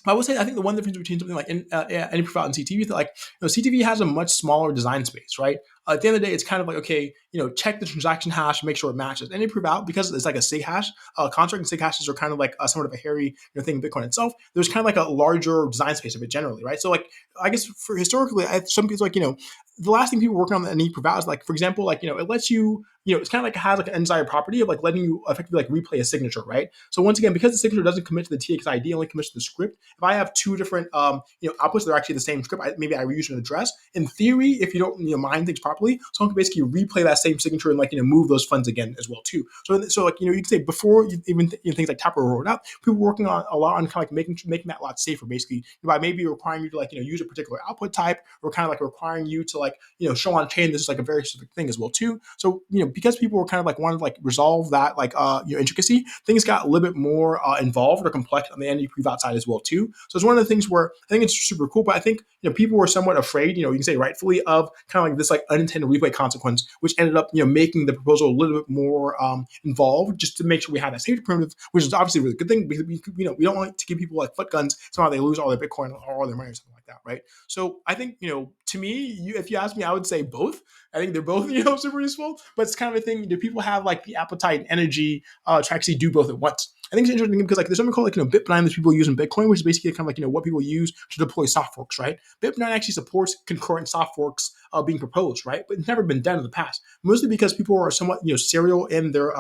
I would say I think the one difference between something like any profile and CTV is that, like, CTV has a much smaller design space, right? At the end of the day, it's kind of like, okay, check the transaction hash, make sure it matches. Any proof out, because it's like a sig hash, construct and sig hashes are kind of like somewhat of a hairy thing in Bitcoin itself. There's kind of like a larger design space of it generally, right? So like, I guess for historically, some people like, the last thing people working on any proof out is like, for example, like, it lets you, it's kind of like, it has like an desired property of like letting you effectively like replay a signature, right? So once again, because the signature doesn't commit to the TX ID, only commits to the script. If I have two different outputs that are actually the same script, maybe I reuse an address. In theory, if you don't mine things properly, someone can basically replay that same signature and like move those funds again as well too. So like you can say before even things like Taro were rolled out, people were working on a lot on kind of like making that a lot safer, basically by maybe requiring you to like use a particular output type, or kind of like requiring you to like show on chain this is like a very specific thing as well too. So because people were kind of like wanted to like resolve that like intricacy, things got a little bit more involved or complex on the ND prove-out side as well too. So it's one of the things where I think it's super cool, but I think people were somewhat afraid, you can say rightfully, of kind of like this like unintended replay consequence, which ended up making the proposal a little bit more involved, just to make sure we had that safety primitive, which is obviously a really good thing, because we don't want to give people like foot guns somehow they lose all their Bitcoin or all their money or something like that, right? So I think to me, if you ask me, I would say both. I think they're both super useful, but it's kind of a thing. Do people have like the appetite and energy to actually do both at once? I think it's interesting because like there's something called like Bit9 that people use in Bitcoin, which is basically kind of like what people use to deploy soft forks, right? Bit9 actually supports concurrent soft forks being proposed, right? But it's never been done in the past, mostly because people are somewhat serial in their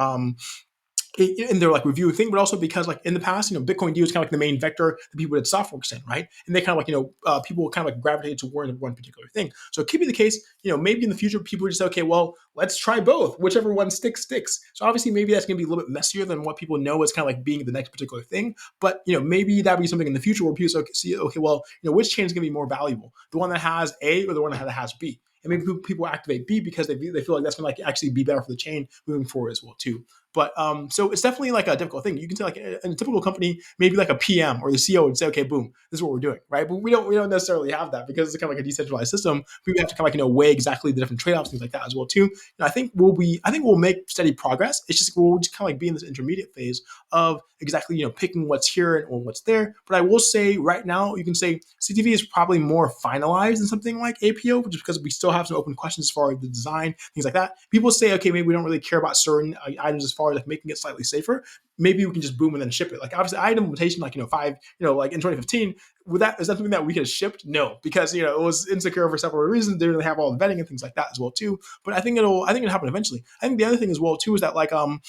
like review thing, but also because like in the past, Bitcoin D was kind of like the main vector that people did soft forks in, right? And they kind of like people kind of like gravitated toward one particular thing. So it could be the case, maybe in the future people would just say, okay, well, let's try both, whichever one sticks. So obviously maybe that's going to be a little bit messier than what people know is kind of like being the next particular thing. But maybe that'd be something in the future where people see, okay, well, which chain is going to be more valuable, the one that has A or the one that has B? And maybe people activate B because they feel like that's going to like actually be better for the chain moving forward as well too. But so it's definitely like a difficult thing. You can say like in a typical company, maybe like a PM or the CEO would say, okay, boom, this is what we're doing, right? But we don't necessarily have that because it's kind of like a decentralized system. We have to kind of like weigh exactly the different trade offs, things like that as well too. I think we'll make steady progress. It's just we'll just kind of like be in this intermediate phase of exactly picking what's here and what's there. But I will say right now, you can say CTV is probably more finalized than something like APO, just because we still have some open questions as far as the design, things like that. People say, okay, maybe we don't really care about certain items as far as like making it slightly safer. Maybe we can just boom and then ship it. Like obviously, item implementation, like like in 2015, is that something that we could have shipped? No, because it was insecure for several reasons. They didn't have all the vetting and things like that as well too. But I think it'll happen eventually. I think the other thing as well too is that like the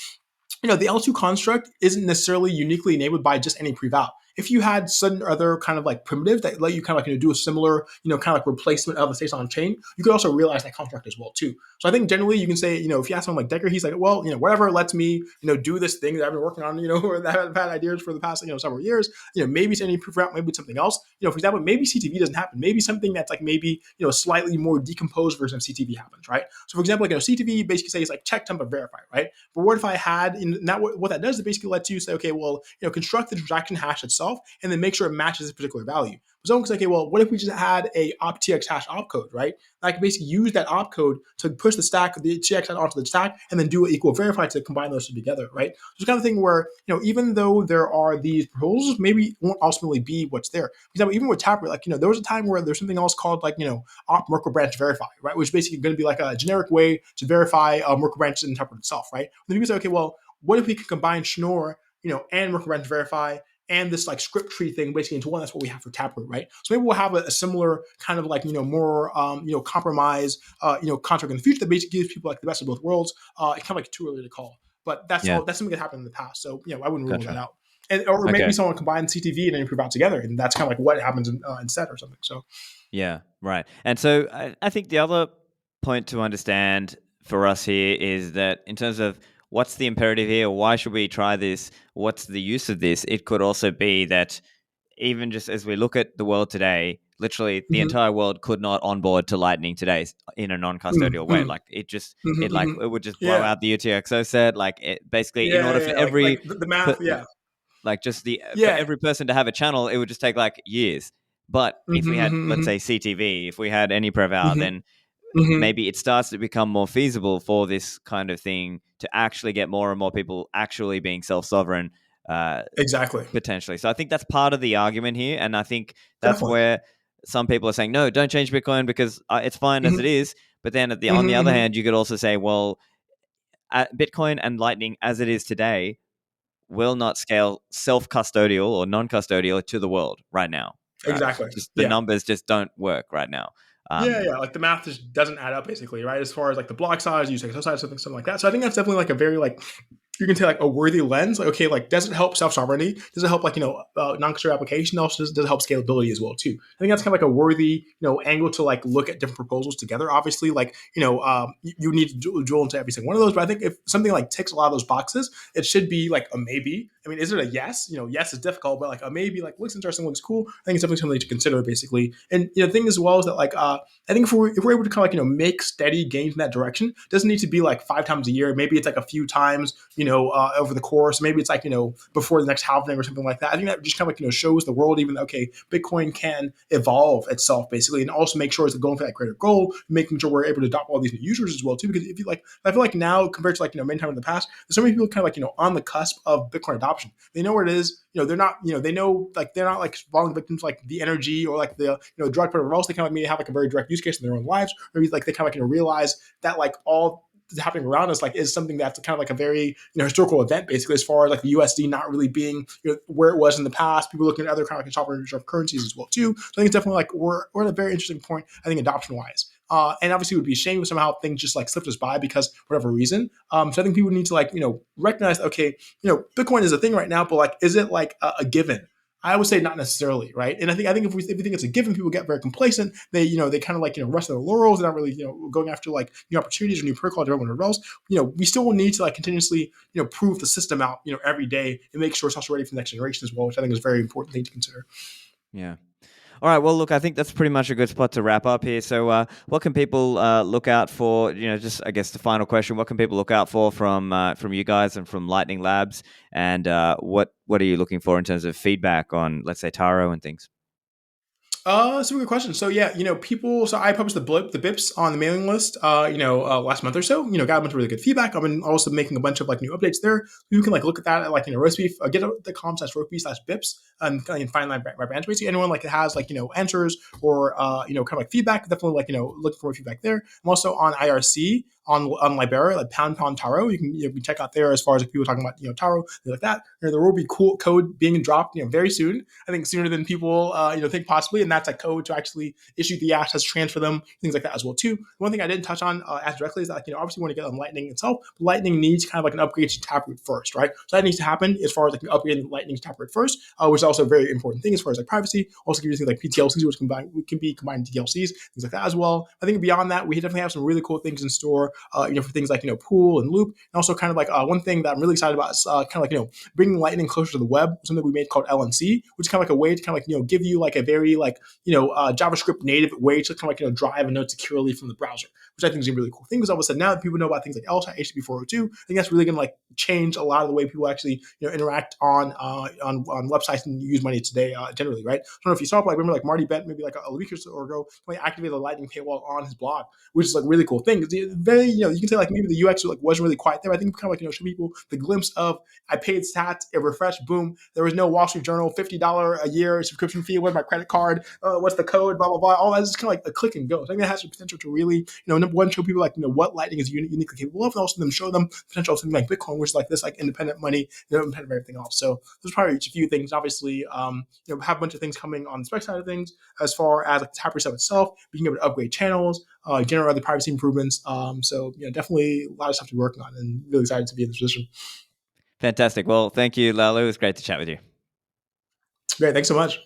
L2 construct isn't necessarily uniquely enabled by just any preval. If you had certain other kind of like primitives that let you kind of like do a similar, kind of like replacement of a state on chain, you could also realize that construct as well too. So I think generally you can say, if you ask someone like Decker, he's like, well, whatever lets me, do this thing that I've been working on, or that I've had ideas for the past, several years, maybe it's any proof route, maybe it's something else. For example, maybe CTV doesn't happen. Maybe something that's like maybe, slightly more decomposed version of CTV happens, right? So for example, like, CTV basically says like check, temp, and verify, right? But what if I had, in that, what that does is it basically lets you say, okay, well, construct the transaction hash itself and then make sure it matches a particular value. But someone can say, okay, well, what if we just had a optx hash opcode, right? And I can basically use that opcode to push the stack, the TX onto the stack, and then do an equal verify to combine those two together, right? So it's kind of thing where, even though there are these proposals, maybe it won't ultimately be what's there. For example, even with Taproot, like, there was a time where there's something else called like, op Merkle branch verify, right? Which is basically going to be like a generic way to verify Merkle branches in Taproot itself, right? And then people say, okay, well, what if we could combine Schnorr, and Merkle branch verify and this like script tree thing basically into one? That's what we have for Taproot, right? So maybe we'll have a similar kind of like, more, compromise, contract in the future that basically gives people like the best of both worlds. It's kind of like too early to call, but that's something that happened in the past. So, I wouldn't rule that out. Or maybe someone combines CTV and prove out together, and that's kind of like what happens instead or something. So, yeah, right. And so I think the other point to understand for us here is that in terms of what's the imperative here, why should we try this, what's the use of this, it could also be that even just as we look at the world today, literally the Mm-hmm. entire world could not onboard to Lightning today in a non-custodial way. Mm-hmm. Like Mm-hmm. it would just blow Yeah. out the UTXO set. Like it basically, in Yeah, order yeah, for yeah. every Like the math. Yeah, like just the for yeah. every person to have a channel, it would just take like years. But if we Mm-hmm. had, let's Mm-hmm. say, CTV, if we had any Prevow, Mm-hmm. then Mm-hmm. maybe it starts to become more feasible for this kind of thing to actually get more and more people actually being self-sovereign, uh, Exactly. potentially. So I think that's part of the argument here, and I think that's Definitely. where some people are saying, no, don't change Bitcoin because it's fine as it Mm-hmm. is. But then on the other Mm-hmm. hand, you could also say, well, Bitcoin and Lightning as it is today will not scale self-custodial or non-custodial to the world right now. Exactly. Just the Yeah. numbers just don't work right now. Yeah, Um, yeah. Like the math just doesn't add up, basically, right? As far as like the block size, use size, something like that. So I think that's definitely like a very like you can say like a worthy lens. Like, okay, like does it help self sovereignty? Does it help like non-custodial application? Also, does it help scalability as well too? I think that's kind of like a worthy angle to like look at different proposals together. Obviously, like you need to drill into every single one of those. But I think if something like ticks a lot of those boxes, it should be like a maybe. I mean, is it a yes? Yes is difficult, but like a maybe, like looks interesting, looks cool. I think it's definitely something to consider, basically. And the thing as well is that like I think if we're able to kind of like make steady gains in that direction, it doesn't need to be like 5 times a year. Maybe it's like a few times, over the course. Maybe it's like before the next halving or something like that. I think that just kind of like shows the world even okay, Bitcoin can evolve itself basically, and also make sure it's going for that greater goal, making sure we're able to adopt all these new users as well too. Because if you like, I feel like now compared to like many times in the past, there's so many people kind of like on the cusp of Bitcoin adoption. They know where it is. They're not. They know like they're not like falling victims like the energy or like the drug or else. They kind of like maybe have like a very direct use case in their own lives. Or maybe like they kind of like realize that like all that's happening around us like is something that's kind of like a very historical event basically, as far as like the USD not really being where it was in the past. People looking at other kind of like sovereign reserve currencies as well too. So I think it's definitely like we're at a very interesting point, I think, adoption wise. And obviously, it would be a shame if somehow things just like slipped us by because whatever reason. So I think people need to like recognize okay, Bitcoin is a thing right now, but like is it like a given? I would say not necessarily, right? And I think if we think it's a given, people get very complacent. They kind of like rest on their laurels. They're not really going after like new opportunities or new protocols or everyone else. We still will need to like continuously prove the system out every day and make sure it's also ready for the next generation as well, which I think is a very important thing to consider. yeah. All right. Well, look, I think that's pretty much a good spot to wrap up here. So, what can people look out for? Just I guess the final question: what can people look out for from you guys and from Lightning Labs? And what are you looking for in terms of feedback on, let's say, Taro and things? That's a good question. So yeah, people. So I published the BIPs on the mailing list. Last month or so. Got a bunch of really good feedback. I've been also making a bunch of like new updates there. You can like look at that at like Roastbeef. Get the com/roastbeef/bips and kind of find my branch. Basically, anyone like that has like answers or kind of like feedback. Definitely like looking for feedback there. I'm also on IRC on Libera, like pound Taro. You can check out there as far as like, people talking about Taro, things like that. There will be cool code being dropped very soon. I think sooner than people think possibly, and that's a code to actually issue the assets, transfer them, things like that as well too. One thing I didn't touch on as directly is that obviously we want to get on Lightning itself, but Lightning needs kind of like an upgrade to Taproot first, right? So that needs to happen as far as like upgrading Lightning to Taproot first, which is also a very important thing as far as like privacy. Also give you things like PTLCs, which can be combined DLCs, things like that as well. I think beyond that, we definitely have some really cool things in store, for things like pool and loop, and also kind of like one thing that I'm really excited about is kind of like bringing Lightning closer to the web, something we made called LNC, which is kind of like a way to kind of like give you like a very like JavaScript native way to kind of like drive a node securely from the browser, which I think is a really cool thing because all of a sudden now that people know about things like LSAT, HTTP 402, I think that's really going to like change a lot of the way people actually interact on websites and use money today generally, right? I don't know if you saw, but I remember like Marty Bent maybe like a week or so ago activated a Lightning paywall on his blog, which is like really cool thing. It's very you can say like maybe the UX like wasn't really quite there. I think kind of like show people the glimpse of I paid stats, it refreshed, boom. There was no Wall Street Journal $50 a year subscription fee. What's my credit card? What's the code? Blah blah blah. All that is kind of like a click and go. So I think that has the potential to really number one show people like what Lightning is uniquely capable of, and also then show them the potential of something like Bitcoin, which is like this like independent money, independent of everything else. So there's probably just a few things. Obviously, have a bunch of things coming on the spec side of things as far as like the Taproot itself, being able to upgrade channels, generate other privacy improvements. So definitely a lot of stuff to be working on, and really excited to be in this position. Fantastic. Well, thank you, Laolu. It was great to chat with you. Great, thanks so much.